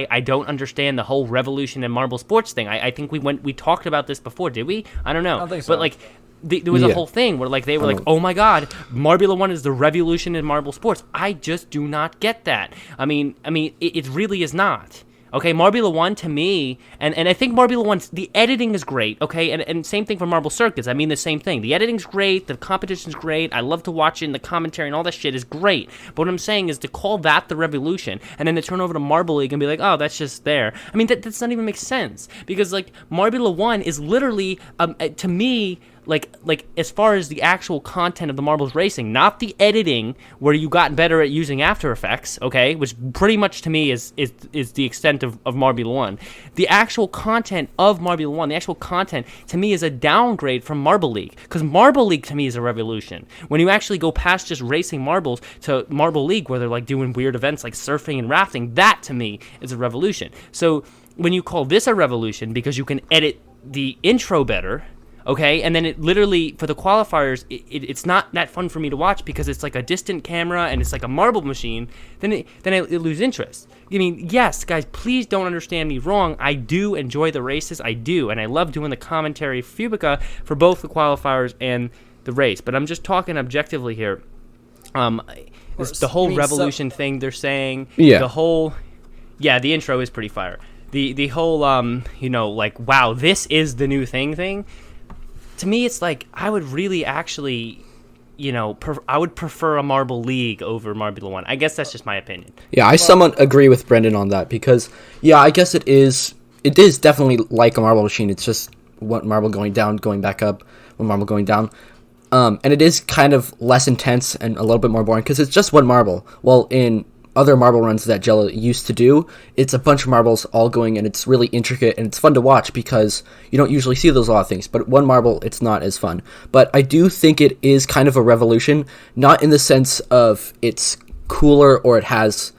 I don't understand the whole revolution in marble sports thing. I think we talked about this before, did we? I don't know. I don't think so. But like there was a whole thing where like they were like, "Oh my god, Marbula 1 is the revolution in marble sports." I just do not get that. I mean it really is not. Okay, Marbula 1 to me, and I think Marbula 1, the editing is great, okay? And same thing for Marble Circus. I mean the same thing. The editing's great, the competition's great, I love to watch it, and the commentary and all that shit is great. But what I'm saying is to call that the revolution, and then to turn over to Marble League and be like, oh, that's just there. I mean, that doesn't even make sense. Because, like, Marbula 1 is literally, to me, like as far as the actual content of the marbles racing, not the editing where you got better at using After Effects, okay, which pretty much to me is the extent of Marbula 1. The actual content of Marbula 1, the actual content to me is a downgrade from Marble League, because Marble League to me is a revolution. When you actually go past just racing marbles to Marble League where they're like doing weird events like surfing and rafting, that to me is a revolution. So when you call this a revolution because you can edit the intro better, okay, and then it literally, for the qualifiers, it's not that fun for me to watch because it's like a distant camera and it's like a marble machine, then I lose interest. I mean, yes, guys, please don't understand me wrong. I do enjoy the races, I do, and I love doing the commentary Fubica for both the qualifiers and the race, but I'm just talking objectively here. The whole revolution thing they're saying, the intro is pretty fire. The whole, like, wow, this is the new thing. To me, it's like, I would really actually, I would prefer a Marble League over Marbula 1. I guess that's just my opinion. Yeah, I somewhat agree with Brendan on that because, I guess it is definitely like a marble machine. It's just one marble going down, going back up, one marble going down. And it is kind of less intense and a little bit more boring because it's just one marble. Well, in other marble runs that Jello used to do, it's a bunch of marbles all going, and it's really intricate, and it's fun to watch because you don't usually see those a lot of things, but one marble, it's not as fun. But I do think it is kind of a revolution, not in the sense of it's cooler or it has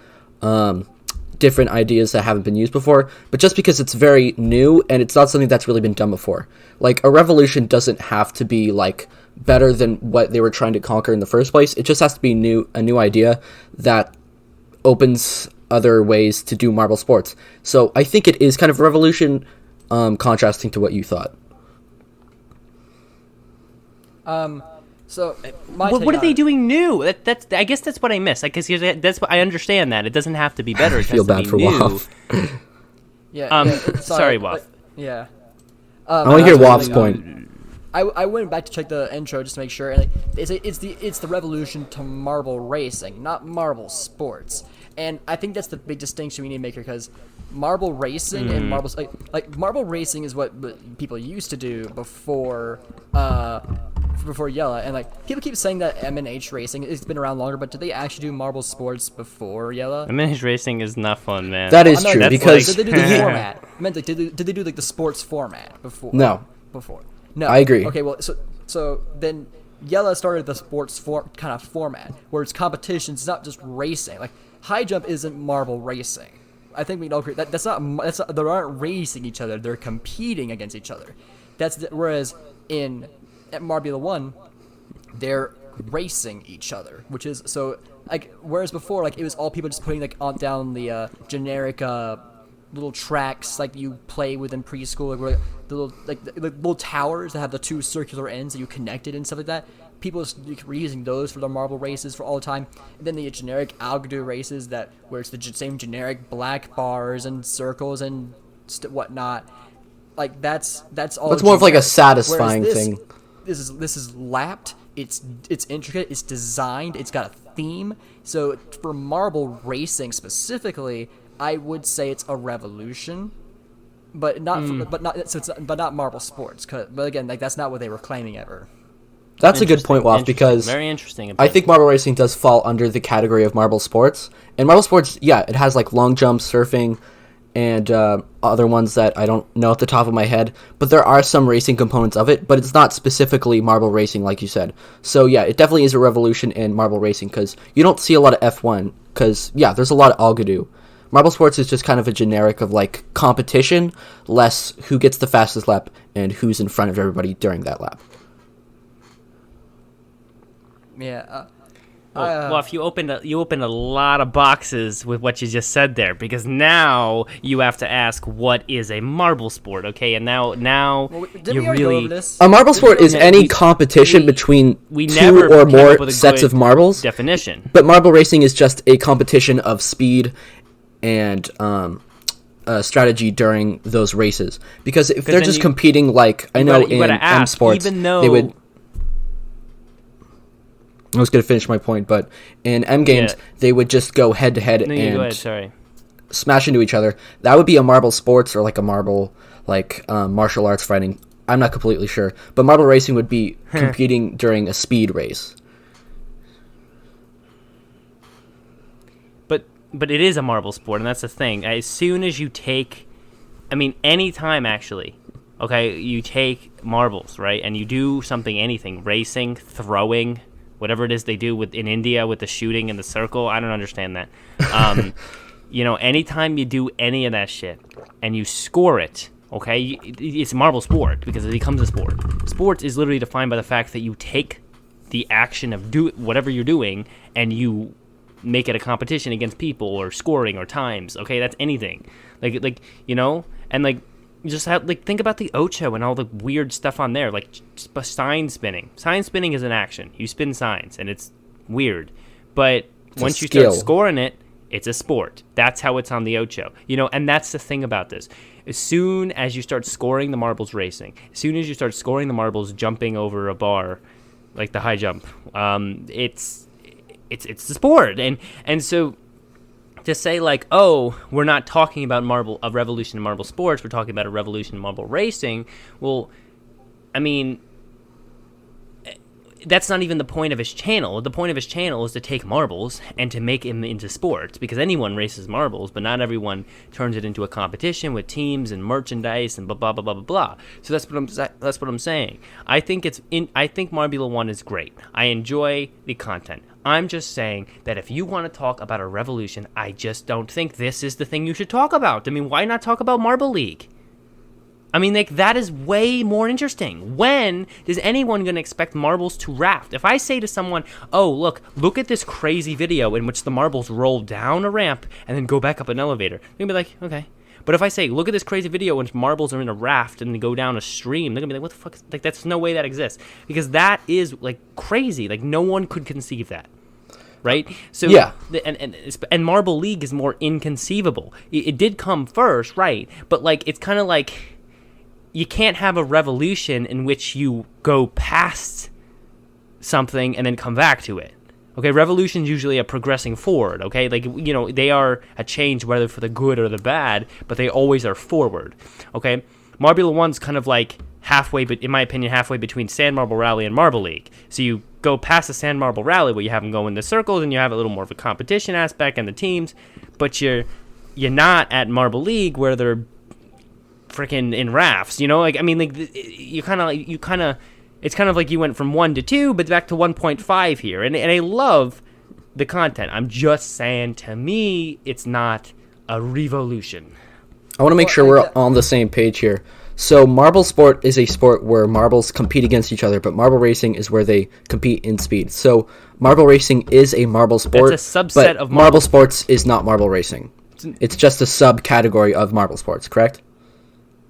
different ideas that haven't been used before, but just because it's very new, and it's not something that's really been done before. Like, a revolution doesn't have to be, like, better than what they were trying to conquer in the first place. It just has to be a new idea that opens other ways to do marble sports. So I think it is kind of a revolution, contrasting to what you thought. So what are they doing new? I guess that's what I miss. Like, 'cause that's what I understand that it doesn't have to be better. It I feel bad for Waff. Sorry, Waff. Yeah. I want to hear Waff's point. I went back to check the intro just to make sure, and it's the revolution to marble racing, not marble sports. And I think that's the big distinction we need to make here, because marble racing and marble like marble racing is what people used to do before Yella, and like people keep saying that M&H racing has been around longer, but did they actually do marble sports before Yella? M&H racing is not fun, man. That is true, because did they do the format? I meant like, did they do like the sports format before? No. Before. No. I agree. Okay, well, so then Yella started the sports kind of format where it's competitions, it's not just racing. Like high jump isn't marble racing. I think we all agree that's not they aren't racing each other; they're competing against each other. Whereas at Marbula 1, they're racing each other, which is so like whereas before like it was all people just putting like down the generic little tracks like you play with in preschool, like the little towers that have the two circular ends that you connected and stuff like that. People were using those for their marble races for all the time. And then the generic Algodo races where it's the same generic black bars and circles and whatnot. Like that's all. It's more of like a satisfying thing. This is lapped. It's intricate. It's designed. It's got a theme. So for marble racing specifically, I would say it's a revolution, but not marble sports. But again, like that's not what they were claiming ever. That's a good point, Waff, because very interesting. I think marble racing does fall under the category of marble sports. And marble sports, it has like long jump, surfing, and other ones that I don't know at the top of my head. But there are some racing components of it, but it's not specifically marble racing, like you said. So it definitely is a revolution in marble racing, because you don't see a lot of F1, because there's a lot of Algodo. Marble sports is just kind of a generic of like competition, less who gets the fastest lap and who's in front of everybody during that lap. Yeah. Well, if you opened a lot of boxes with what you just said there, because now you have to ask what is a marble sport, okay? And now you really a marble sport is any competition between two or more sets of marbles. Definition. But marble racing is just a competition of speed and strategy during those races. Because if they're just competing, like I know in M sports, they would. I was going to finish my point, but in M games, they would just go head-to-head and smash into each other. That would be a marble sports or like a marble, like martial arts fighting. I'm not completely sure. But marble racing would be competing during a speed race. But it is a marble sport, and that's the thing. As soon as you take... I mean, any time, actually. Okay, you take marbles, right? And you do something, anything. Racing, throwing... whatever it is they do in India with the shooting in the circle, I don't understand that. Anytime you do any of that shit and you score it, okay, it's a marble sport because it becomes a sport. Sports is literally defined by the fact that you take the action of whatever you're doing and you make it a competition against people or scoring or times. Okay, that's anything. Just think about the Ocho and all the weird stuff on there, like sign spinning. Sign spinning is an action. You spin signs, and it's weird. But once you start scoring it, it's a sport. That's how it's on the Ocho. And that's the thing about this. As soon as you start scoring the marbles racing, as soon as you start scoring the marbles jumping over a bar, like the high jump, it's the sport. And so... to say like, oh, we're not talking about a revolution in marble sports, we're talking about a revolution in marble racing. Well, I mean, that's not even the point of his channel. The point of his channel is to take marbles and to make them into sports, because anyone races marbles, but not everyone turns it into a competition with teams and merchandise and blah blah blah blah blah blah. So that's what I'm saying. I think Marbula 1 is great. I enjoy the content. I'm just saying that if you want to talk about a revolution, I just don't think this is the thing you should talk about. I mean, why not talk about Marble League? I mean, that is way more interesting. When is anyone going to expect marbles to raft? If I say to someone, oh, look at this crazy video in which the marbles roll down a ramp and then go back up an elevator, they're going to be like, okay. But if I say, look at this crazy video in which marbles are in a raft and they go down a stream, they're going to be like, what the fuck? That's no way that exists. Because that is, crazy. No one could conceive that. Right? So yeah. And Marble League is more inconceivable. It did come first, right? But, it's kind of like... you can't have a revolution in which you go past something and then come back to it. Okay, revolution's usually a progressing forward, okay? They are a change whether for the good or the bad, but they always are forward, okay? Marbula 1's kind of halfway, but in my opinion, halfway between Sand Marble Rally and Marble League. So you go past the Sand Marble Rally where you have them go in the circles and you have a little more of a competition aspect and the teams, but you're not at Marble League where they're freaking in rafts, you kind of it's kind of like you went from 1 to 2 but back to 1.5 here, and I love the content. I'm just saying, to me, it's not a revolution. I want to make sure we're on the same page here. So marble sport is a sport where marbles compete against each other, but marble racing is where they compete in speed. So marble racing is a marble sport. That's a subset of marble sports is not marble racing. It's just a subcategory of marble sports, correct?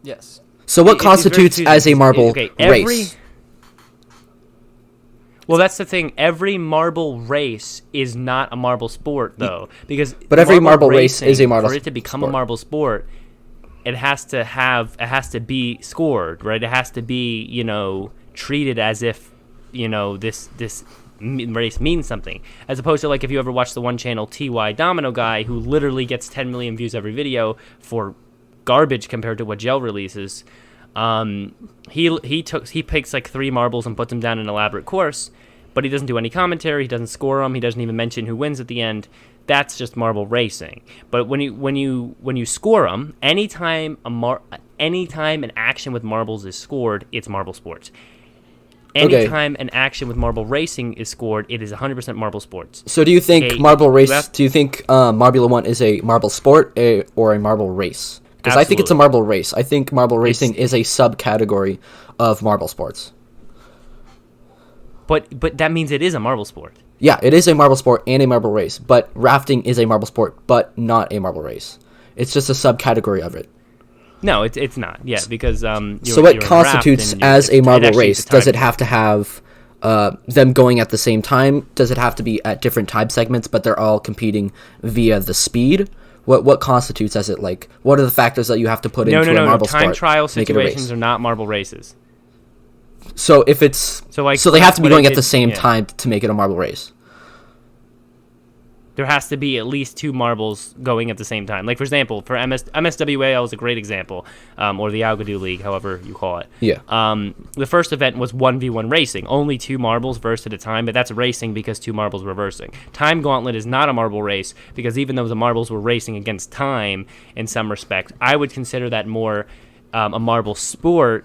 Yes. So what constitutes as a marble race? Well, that's the thing. Every marble race is not a marble sport, though, because every marble race is a marble sport. For it to become a marble sport, it has to be scored, right? It has to be, treated as if, this race means something, as opposed to if you ever watch the one channel TY Domino guy who literally gets 10 million views every video for garbage compared to what Gel releases. He picks 3 marbles and puts them down in an elaborate course, but he doesn't do any commentary. He doesn't score them. He doesn't even mention who wins at the end. That's just marble racing. But when you score them, anytime an action with marbles is scored, it's marble sports. Anytime an action with marble racing is scored, it is 100% marble sports. So do you think Okay, do you think Marbula 1 is a marble sport or a marble race? Because I think it's a marble race. I think marble racing is a subcategory of marble sports. But that means it is a marble sport. Yeah, it is a marble sport and a marble race, but rafting is a marble sport, but not a marble race. It's just a subcategory of it. No, it's not. Yeah, because so what constitutes as a marble race? Does it have to have them going at the same time? Does it have to be at different time segments, but they're all competing via the speed? What constitutes as it like? What are the factors that you have to put into a marble sport? Time trial situations are not marble races. So if it's so they have to be going at the same time to make it a marble race. There has to be at least 2 marbles going at the same time. Like, for example, for MSWAL is a great example, or the Algodoo League, however you call it. Yeah. The first event was 1v1 racing, only 2 marbles versed at a time, but that's racing because 2 marbles were versing. Time Gauntlet is not a marble race because even though the marbles were racing against time in some respects, I would consider that more a marble sport,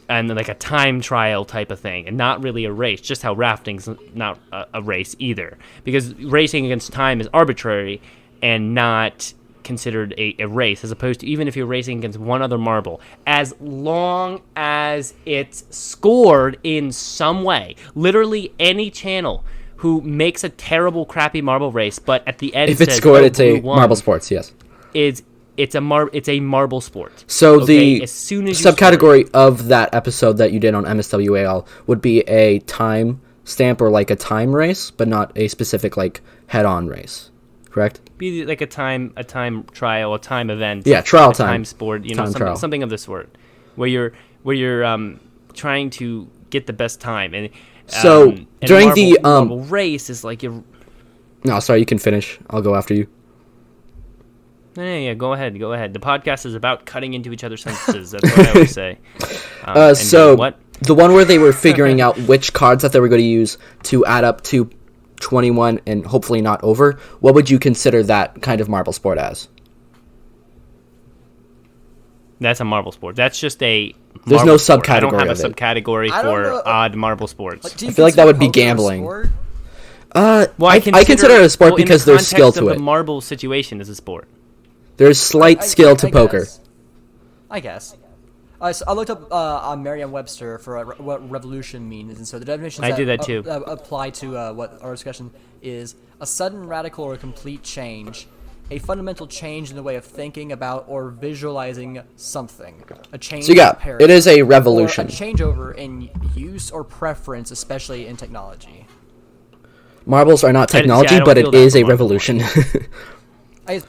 and like a time trial type of thing, and not really a race, just how rafting's not a race either. Because racing against time is arbitrary and not considered a race, as opposed to even if you're racing against one other marble, as long as it's scored in some way. Literally any channel who makes a terrible, crappy marble race, but at the end if it's scored, it's a marble sports, yes. It's a marble sport. So the as soon as subcategory of that episode that you did on MSWAL would be a time stamp or like a time race, but not a specific like head-on race, correct? Be like a time trial, a time event. Yeah, trial time. Time sport, something of the sort, where you're trying to get the best time. And so during the marble race is like you're. No, sorry, you can finish. I'll go after you. Yeah, go ahead. The podcast is about cutting into each other's sentences. That's what I always say. So the one where they were figuring out which cards that they were going to use to add up to 21 and hopefully not over, what would you consider that kind of marble sport as? That's a marble sport. That's just a. There's no subcategory. I don't have a subcategory for odd marble sports. I feel like that would be gambling. Well, I consider it a sport because there's skill to it. The marble situation is a sport. There's slight skill to poker. I guess. So I looked up on Merriam-Webster for what revolution means, and so the definitions I did that too. Apply to what our discussion is: a sudden, radical, or complete change, a fundamental change in the way of thinking about or visualizing something. A change. So you got it is a revolution. Or a changeover in use or preference, especially in technology. Marbles are not technology, but it is a revolution.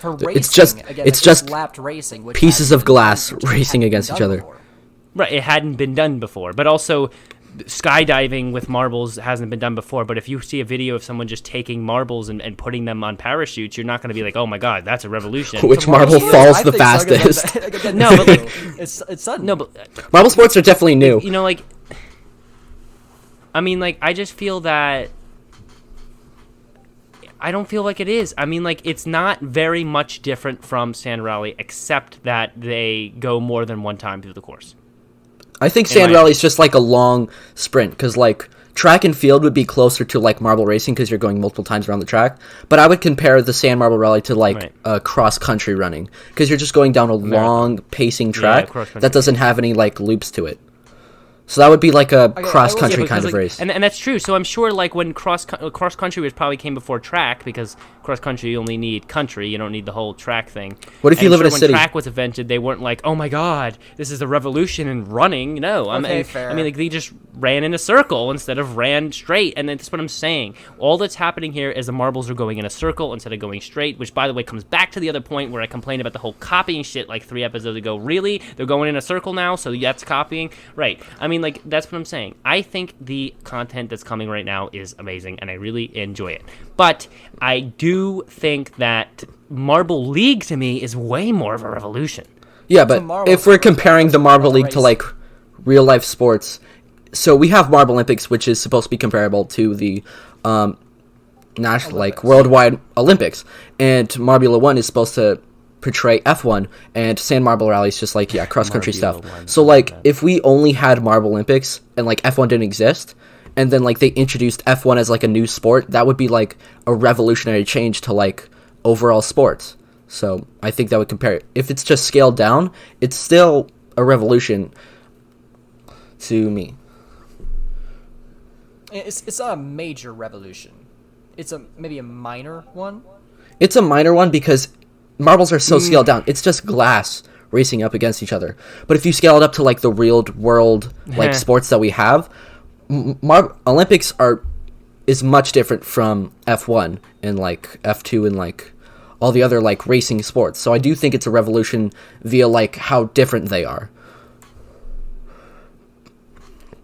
For racing, it's just lapped racing, which pieces of glass racing against each other. Before. Right, it hadn't been done before, but also skydiving with marbles hasn't been done before. But if you see a video of someone just taking marbles and putting them on parachutes, you're not going to be like, "Oh my god, that's a revolution." Which marble falls the fastest? No, but like it's sudden. No, but marble sports are definitely new. You know, like I mean, like I just feel that. I don't feel like it is. I mean, like, it's not very much different from Sand Rally, except that they go more than one time through the course. I think Sand Rally is just like a long sprint, because, like, track and field would be closer to, like, marble racing, because you're going multiple times around the track. But I would compare the Sand Marble Rally to, like, cross-country running, because you're just going down a long, pacing track that doesn't have any, like, loops to it. So that would be like a cross-country kind of race. And that's true. So I'm sure like when cross-country was probably came before track, because cross-country you only need country, you don't need the whole track thing. What if you live in a city? When track was invented, they weren't like, oh my god, this is the revolution in running. No, I mean like they just ran in a circle instead of ran straight, and that's what I'm saying. All that's happening here is the marbles are going in a circle instead of going straight, which by the way comes back to the other point where I complained about the whole copying shit like 3 episodes ago. Really? They're going in a circle now, so that's copying? Right. I mean, like, that's what I'm saying. I think the content that's coming right now is amazing, and I really enjoy it. But I do think that Marble League, to me, is way more of a revolution. Yeah, but if we're comparing the Marble League to, like, real-life sports, so we have Marble Olympics, which is supposed to be comparable to the national, like, worldwide Olympics, and Marbula 1 is supposed to portray F1, and Sand Marble Rally is just like, yeah, cross-country stuff. Marbula one, So, like, if we only had Marble Olympics and, like, F1 didn't exist, and then, like, they introduced F1 as, like, a new sport, that would be, like, a revolutionary change to, like, overall sports. So, I think that would compare it. If it's just scaled down, it's still a revolution to me. It's not a major revolution. It's maybe a minor one. It's a minor one because marbles are so scaled down. It's just glass racing up against each other. But if you scale it up to like the real world like sports that we have, Olympics is much different from F1 and like F2 and like all the other like racing sports. So I do think it's a revolution via like how different they are.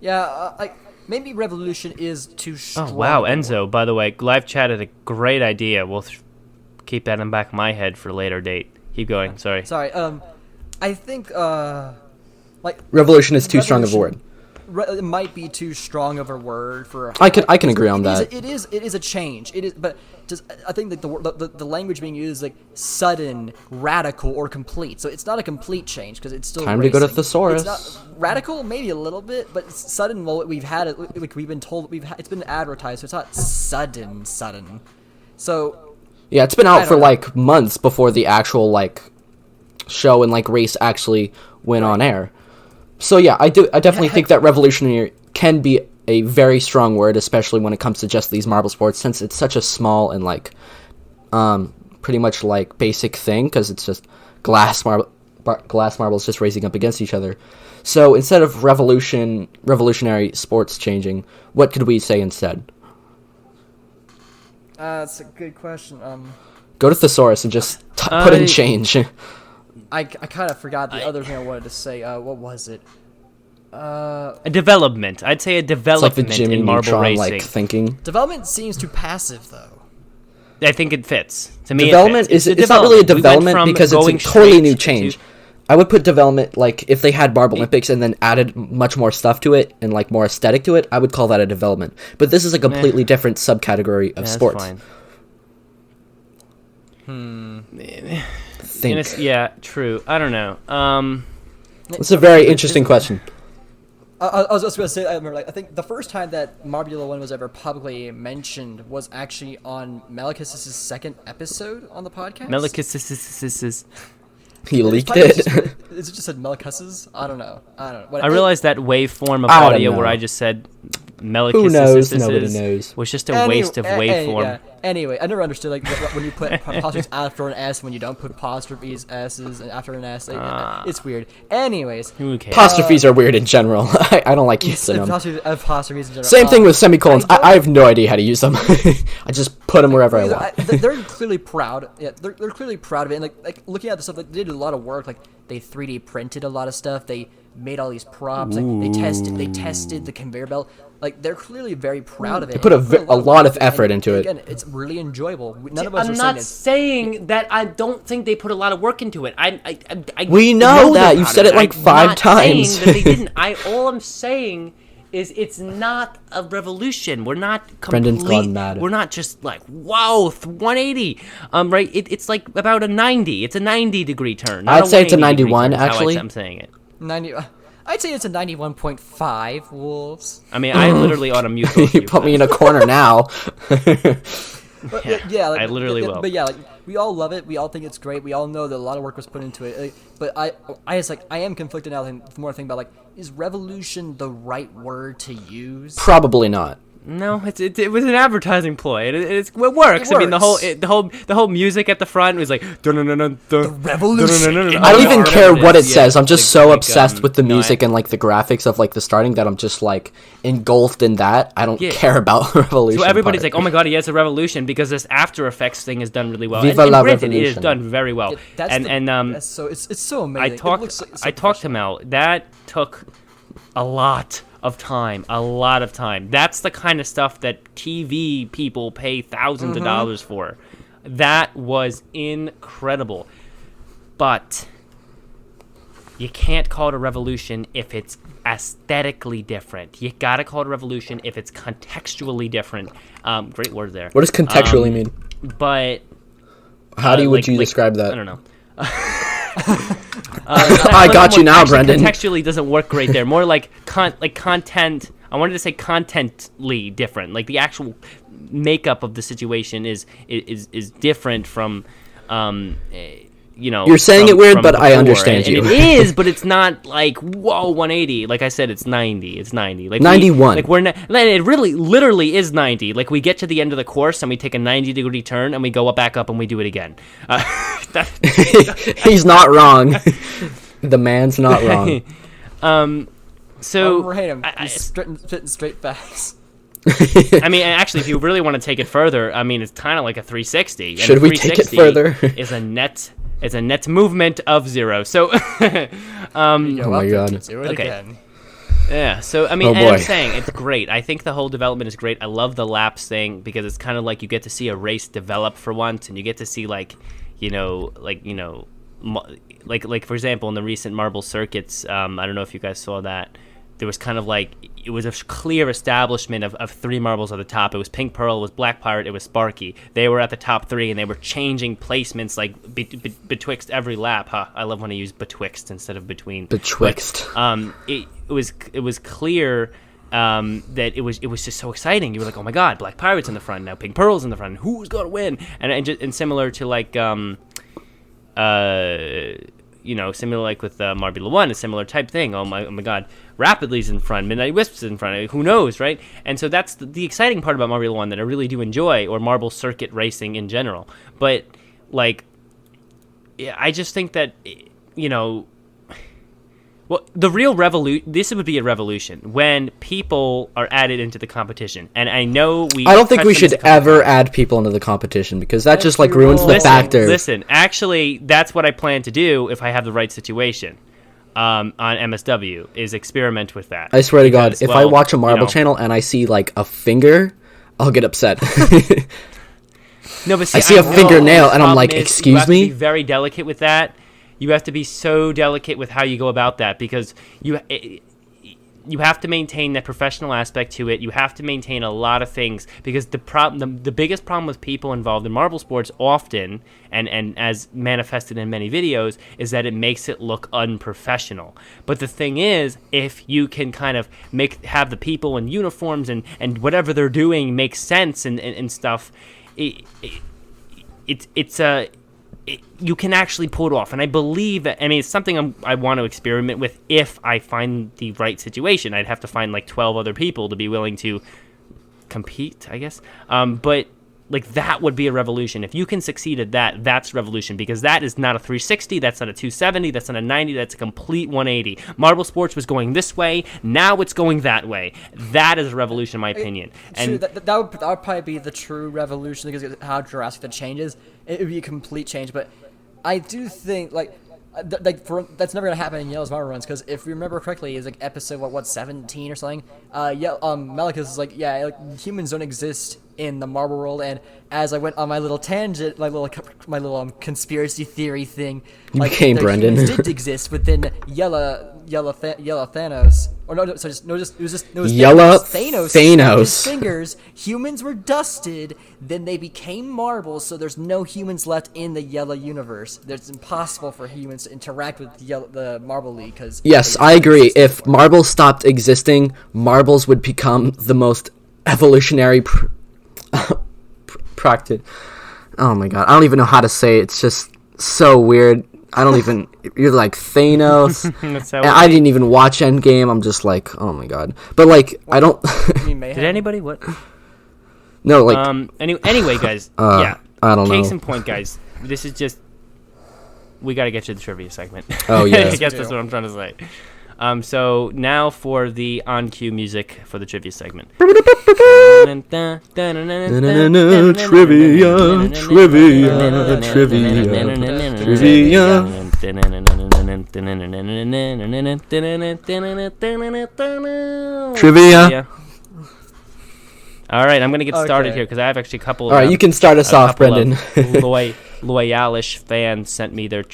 Yeah, maybe revolution is too strong. Oh wow, Enzo. By the way, live chat had a great idea. We'll keep that in the back of my head for a later date. Keep going. Sorry. Sorry. I think like revolution is too strong of a word. It might be too strong of a word for. I can agree on that. It is a change. It is, but just I think that the language being used is like sudden, radical, or complete. So it's not a complete change because it's still time racing. to go to thesaurus. It's not radical, maybe a little bit, but sudden. Well, we've had it. Like we've been told. It's been advertised, so it's not sudden. So yeah, it's been out for like months before the actual like show and like race actually went on air. So yeah, I definitely think that revolutionary can be a very strong word, especially when it comes to just these marble sports, since it's such a small and like pretty much like basic thing, because it's just glass marbles just racing up against each other. So instead of revolutionary sports changing, what could we say instead? That's a good question. Go to thesaurus and just put in change. I kind of forgot the other thing I wanted to say. What was it? A development. I'd say a It's like development the Jimmy in marble Neutron racing. like thinking. Development seems too passive, though. I think it fits. To me, Development it fits. it's not really a We went development from because it's a going totally straight new change. I would put development like if they had Marble Olympics and then added much more stuff to it and like more aesthetic to it, I would call that a development. But this is a completely different subcategory of That's sports. fine. Think. Yeah, true. I don't know. It's a very interesting question. I was just going to say, I remember, like, I think the first time that Marbula 1 was ever publicly mentioned was actually on Malekis' second episode on the podcast. Malekis. He leaked it. Is it just said Malekis? I don't know. I realized that waveform of I don't audio know. where I just said Malekis. Who knows? Nobody knows. Was just a waste of waveform. Yeah. Anyway, I never understood like when you put apostrophes after an S when you don't put apostrophes S's and after an S. It's weird. Anyways, Who cares? Apostrophes are weird in general. I don't like using them. apostrophes in general. Same thing with semicolons. I have no idea how to use them. I just put them wherever I want. They're clearly proud. Yeah, they're clearly proud of it. And like looking at the stuff, like they did a lot of work. Like they 3D printed a lot of stuff. They made all these props. Like they tested the conveyor belt. Like they're clearly very proud of it. They put a lot of effort into it. Again, it's really enjoyable. None of us I'm are not saying saying that I don't think they put a lot of work into it. I We know that. they're You've proud said of it like I'm 5 not times. saying that they didn't. All I'm saying is it's not a revolution. We're not complete. Brendan's gone mad. We're not just like wow, 180. Right? It's like about a 90. It's a 90-degree turn. I'd say it's a 180-degree 91 turn is how actually. I'm saying it. 90. I'd say it's a 91.5 Wolves. I mean, I literally ought to mute both You you. put me in a corner now. But, yeah, like, I literally will. But yeah, like we all love it. We all think it's great. We all know that a lot of work was put into it. But I just like I am conflicted now. The more I think about like, is revolution the right word to use? Probably not. No, it was an advertising ploy. It works. I mean, the whole music at the front was like revolution. I don't even care what it says. I'm just so like, obsessed with the no, music and like the graphics of like the starting that I'm just like engulfed in that. I don't Yeah. care about revolution. So everybody's part. like, "Oh my god, it's a revolution," because this After Effects thing is done really well. Viva and la granted, it is revolution. done very well. That's so it's so amazing. I It talked looks so I talked to Mel. That took a lot of time. That's the kind of stuff that TV people pay thousands of dollars for. That was incredible. But you can't call it a revolution if it's aesthetically different. You gotta call it a revolution if it's contextually different. Great word there. What does contextually mean? But How would you like, describe that? I don't know. I got you now, actually, Brendan. Contextually doesn't work great there. More like content. I wanted to say contently different. Like the actual makeup of the situation is different from, You're saying it weird, but I understand you. And it is, but it's not like, whoa, 180. Like I said, it's 90. It's 90. Like 91. It really, literally is 90. Like we get to the end of the course and we take a 90-degree turn and we go back up and we do it again. He's not wrong. The man's not wrong. So rate him. He's spitting straight facts. I mean, actually, if you really want to take it further, I mean, it's kind of like a 360. And Should we take it further? Is a net movement of 0. So, oh my god. Do it again. Yeah. So I mean, and I'm saying it's great. I think the whole development is great. I love the laps thing because it's kind of like you get to see a race develop for once, and you get to see like for example, in the recent marble circuits. I don't know if you guys saw that. There was kind of like, it was a clear establishment of 3 marbles at the top. It was Pink Pearl, it was Black Pirate, it was Sparky. They were at the top 3, and they were changing placements like betwixt every lap. Huh? I love when I use betwixt instead of between. Betwixt. But, it was clear that it was just so exciting. You were like, oh my god, Black Pirate's in the front now, Pink Pearl's in the front. Who's gonna win? And similar to like similar like with Marbula 1, a similar type thing. Oh my god, Rapidly's in front, Midnight Wisp's in front, who knows, right? And so that's the exciting part about Marbula 1 that I really do enjoy, or marble circuit racing in general. But, like, I just think that, well, the real revolution, this would be a revolution, when people are added into the competition. And I know I don't think we should ever add people into the competition, because that just, like, ruins the factor. Listen, actually, that's what I plan to do if I have the right situation. On MSW, is experiment with that. I swear to God, if I watch a marble channel and I see, like, a finger, I'll get upset. No, but see, I see a fingernail and I'm like, excuse me? You have to be very delicate with that. You have to be so delicate with how you go about that, because you have to maintain that professional aspect to it. You have to maintain a lot of things, because the biggest problem with people involved in marble sports often, and as manifested in many videos, is that it makes it look unprofessional. But the thing is, if you can kind of have the people in uniforms and whatever they're doing make sense and stuff, you can actually pull it off. And I believe that, I mean, it's something I want to experiment with if I find the right situation. I'd have to find like 12 other people to be willing to compete, I guess. But like, that would be a revolution. If you can succeed at that, that's revolution, because that is not a 360, that's not a 270, that's not a 90, that's a complete 180. Marble sports was going this way, now it's going that way. That is a revolution, in my opinion. And that would probably be the true revolution, because of how drastic the change is. It would be a complete change, but I do think that's never gonna happen in Yellow's marble runs, because if we remember correctly, it's like episode 17 or something. Malachus is like, humans don't exist in the marble world, and as I went on my little tangent, my little conspiracy theory thing, like, came Brendan did exist within Yellow Thanos. Or no, so just it was Yellow Thanos. His fingers, humans were dusted, then they became marbles, so there's no humans left in the Yellow universe. It's impossible for humans to interact with the Marble League, because... Yes, I agree. If marbles stopped existing, marbles would become the most evolutionary practice. Oh my god, I don't even know how to say it. It's just so weird. I don't even... You're like, Thanos. And I didn't even watch Endgame. I'm just like, oh my god. But, like, I don't... Did anybody? What? No, like... Anyway, guys. Yeah. I don't know. Case in point, guys. This is just... We gotta get to the trivia segment. Oh, yeah. I guess that's what I'm trying to say. So now for the on-cue music for the trivia segment. Trivia. All right, I'm gonna get started here because I have actually a couple. All right, you can start us off, Brendan. Loyalish fans sent me their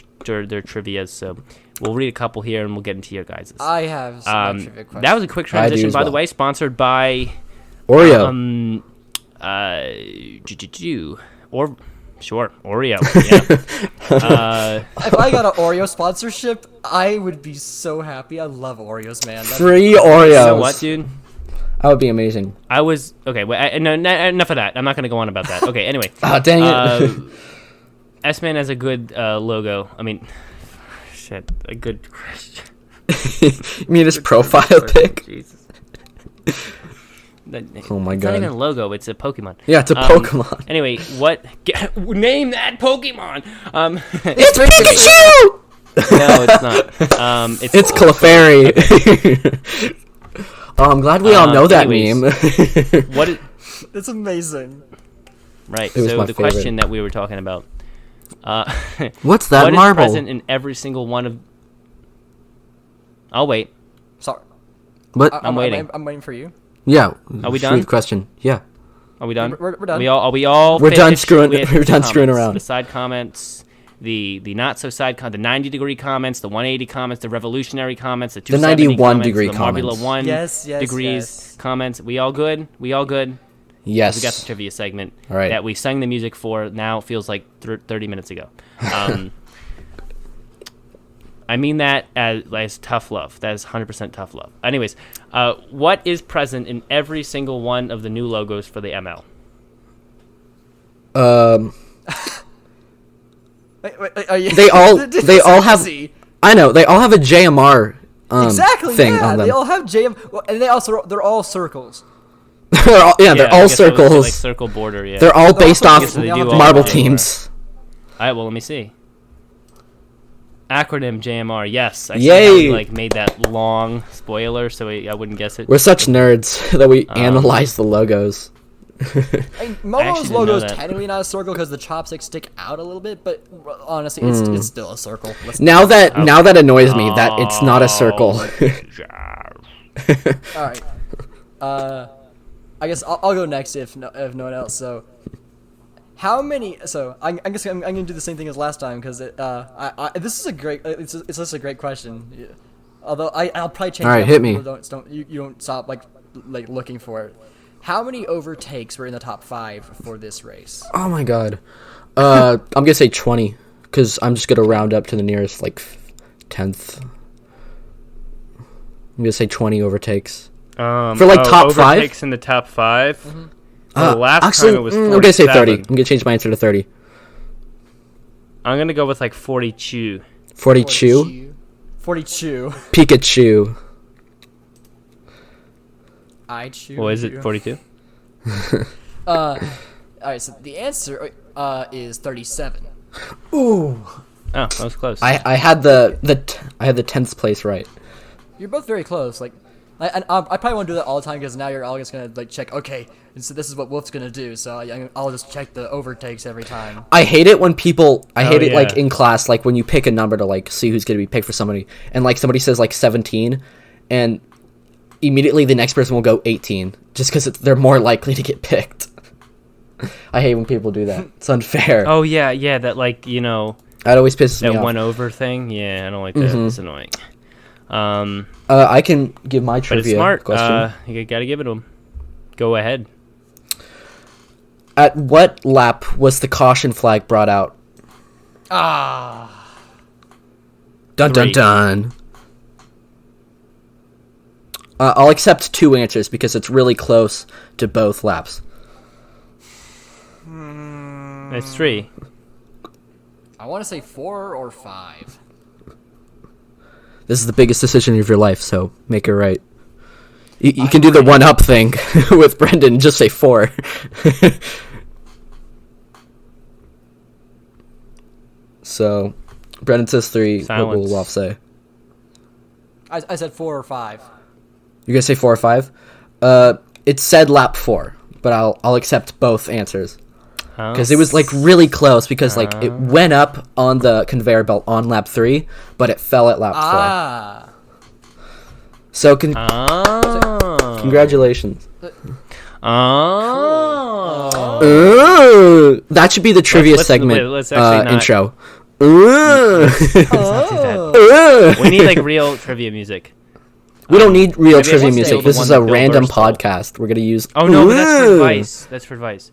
trivia, so we'll read a couple here and we'll get into your guys'. I have some trivia questions. That was a quick transition, by the way, sponsored by Oreo. Or Sure, Oreo. Yeah. If I got an Oreo sponsorship, I would be so happy. I love Oreos, man. Free Oreos. You know what, dude? That would be amazing. I was okay. Wait, no, enough of that. I'm not going to go on about that. Okay. Anyway. Dang it. S-Man has a good logo. I mean, shit, a good. You mean his profile pic? Jesus. Oh my It's god. not even a logo. It's a Pokemon. Yeah, it's a Pokemon. Anyway, name that Pokemon? It's Pikachu! No, it's not. It's Clefairy. Oh, I'm glad we all know that anyways, meme. What? It's amazing. Right. It was So my the favorite. question that we were talking about. What's that What is marble? present in every single one of? I'll wait. Sorry. What? I'm waiting. I'm waiting for you. Yeah. Are we sweet done? question. Yeah. Are we done? We're done. Are we all? We're done finished screwing- with we're done the screwing comments? around. The side comments, the not so side the 90-degree comments, the 180 comments, the revolutionary comments, the 270 91-degree comments, the Marbula comments. 1 Yes, degrees yes. comments. We all good? We all good? Yes. We got the trivia segment All right. that we sang the music for. Now it feels like 30 minutes ago. I mean that as tough love. That is 100% tough love. Anyways, what is present in every single one of the new logos for the ML? Wait, are you, They all This they is all have. easy. I know they all have a JMR Exactly. thing Yeah, on them. they all have JM, well, and they're all circles. they're all, yeah, they're I all guess I would say, circles. like circle border. Yeah. They're all based also- off yes, they do all marble have JMR. teams. All right. Well, let me see. Acronym JMR. Yes. I Yay. somehow, like made that long spoiler, so I wouldn't guess it. We're such nerds that we analyze the logos. I mean, actually Momo's didn't logo know is that. technically not a circle because the chopsticks stick out a little bit, but honestly, it's still a circle. Now that annoys me that it's not a circle. All right. I guess I'll go next if no one else. So, how many? So I guess I'm gonna do the same thing as last time because this is a great. It's just a great question. Yeah. Although I'll probably change. All right, it up hit so me. people you don't stop like looking for it. How many overtakes were in the top 5 for this race? Oh my god. I'm gonna say 20 because I'm just gonna round up to the nearest like 10th. I'm gonna say 20 overtakes. For like top 5. Overtakes in the top 5. Well, last Actually, time it was I'm gonna say 30. 47. I'm gonna change my answer to 30. I'm gonna go with like 42. 42. 42. Pikachu. I choose. Well, is it 42? All right. So the answer is 37. Ooh. Oh, that was close. I had the 10th place right. You're both very close. Like, I probably won't do that all the time because now you're all just gonna like check. Okay, and so this is what Wolf's gonna do. So I'll just check the overtakes every time. I hate it when people. I hate it yeah. like in class, like when you pick a number to like see who's gonna be picked for somebody, and like somebody says like 17, and immediately the next person will go 18 just because they're more likely to get picked. I hate when people do that. It's unfair. Oh yeah, that like That always pisses me that off. one over thing. Yeah, I don't like that. It's annoying. I can give my But trivia it's smart. question. You gotta give it to him. Go ahead. At what lap was the caution flag brought out? Dun dun 3. dun. I'll accept 2 answers because it's really close to both laps. It's 3. I want to say 4 or 5. This is the biggest decision of your life, so make it right. You can do the 1-up thing with Brendan and just say 4. So, Brendan says 3. Silence. What will Wolf say? I said 4 or 5. You're gonna say 4 or 5? It said lap 4, but I'll accept both answers. Because it was like really close because like it went up on the conveyor belt on lap 3, but it fell at lap 4. So congratulations. Oh. That should be the trivia let's- segment let's actually not- intro. We need like real trivia music. We don't need real maybe trivia let's music. steal the This one is that a Bill random Burr stole. podcast. We're gonna use. Oh no, but that's for advice. That's for advice.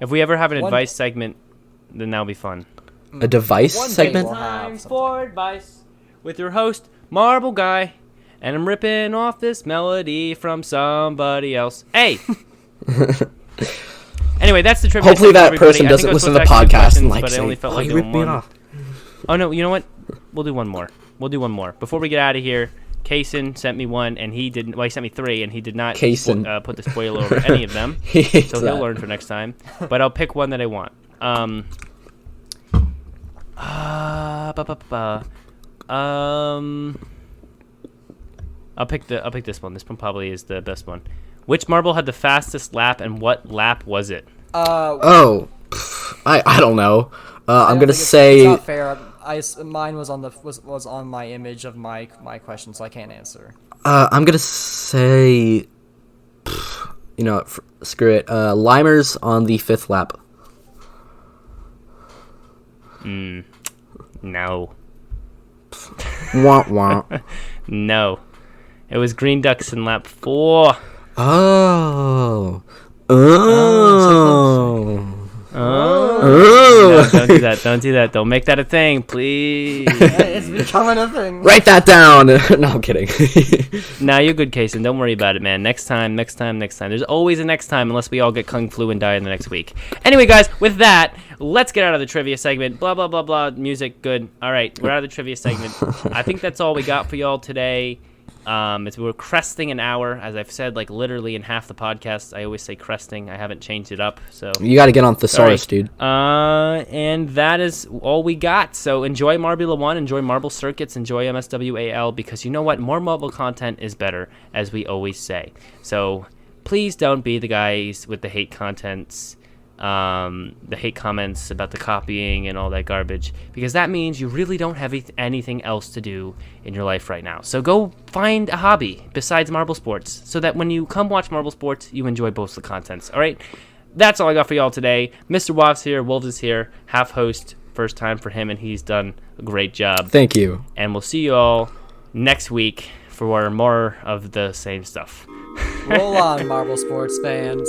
If we ever have an One- advice segment, then that'll be fun. A device One day segment? we'll have Time something. for advice with your host, Marble Guy, and I'm ripping off this melody from somebody else. Hey! Anyway, that's the trivia. Hopefully segment, that everybody. person I think doesn't I was listen to the supposed to ask podcast you and questions, like but I only say, felt "Oh, like you doing ripped me one. off." Oh no, you know what? We'll do one more. Before we get out of here, Kaysen sent me one, and he didn't. Well, he sent me 3, and he did not Kaysen. put the spoiler over any of them. He hates So he'll that. learn for next time. But I'll pick one that I want. I'll pick this one. This one probably is the best one. Which marble had the fastest lap, and what lap was it? Oh, I don't know. I'm gonna It's say not fair. Mine was on was on my image of my question, so I can't answer. I'm gonna say, you know, screw it. Limers on the 5th lap. No. Wah wah. No. It was Green Ducks in lap 4. Oh. No, don't do that. Don't do that. Don't make that a thing, please. It's becoming a thing. Write that down. No, I'm kidding. Nah, you're good, Kaysen. Don't worry about it, man. Next time. There's always a next time unless we all get Kung Flu and die in the next week. Anyway, guys, with that, let's get out of the trivia segment. Blah, blah, blah, blah. Music, good. All right, we're out of the trivia segment. I think that's all we got for y'all today. We're cresting an hour, as I've said, like literally in half the podcast. I always say cresting. I haven't changed it up, so. You got to get on Thesaurus, dude. And that is all we got. So enjoy Marbula 1, enjoy Marble Circuits, enjoy MSWAL, because you know what? More mobile content is better, as we always say. So please don't be the guys with the hate contents, the hate comments about the copying and all that garbage, because that means you really don't have anything else to do in your life right now. So go find a hobby besides marble sports, so that when you come watch marble sports, you enjoy both the contents. All right, that's all I got for y'all today. Mr. Woff's here, Wolves is here, half host, first time for him, and he's done a great job. Thank you. And we'll see you all next week for more of the same stuff. Roll on, Marble sports fans.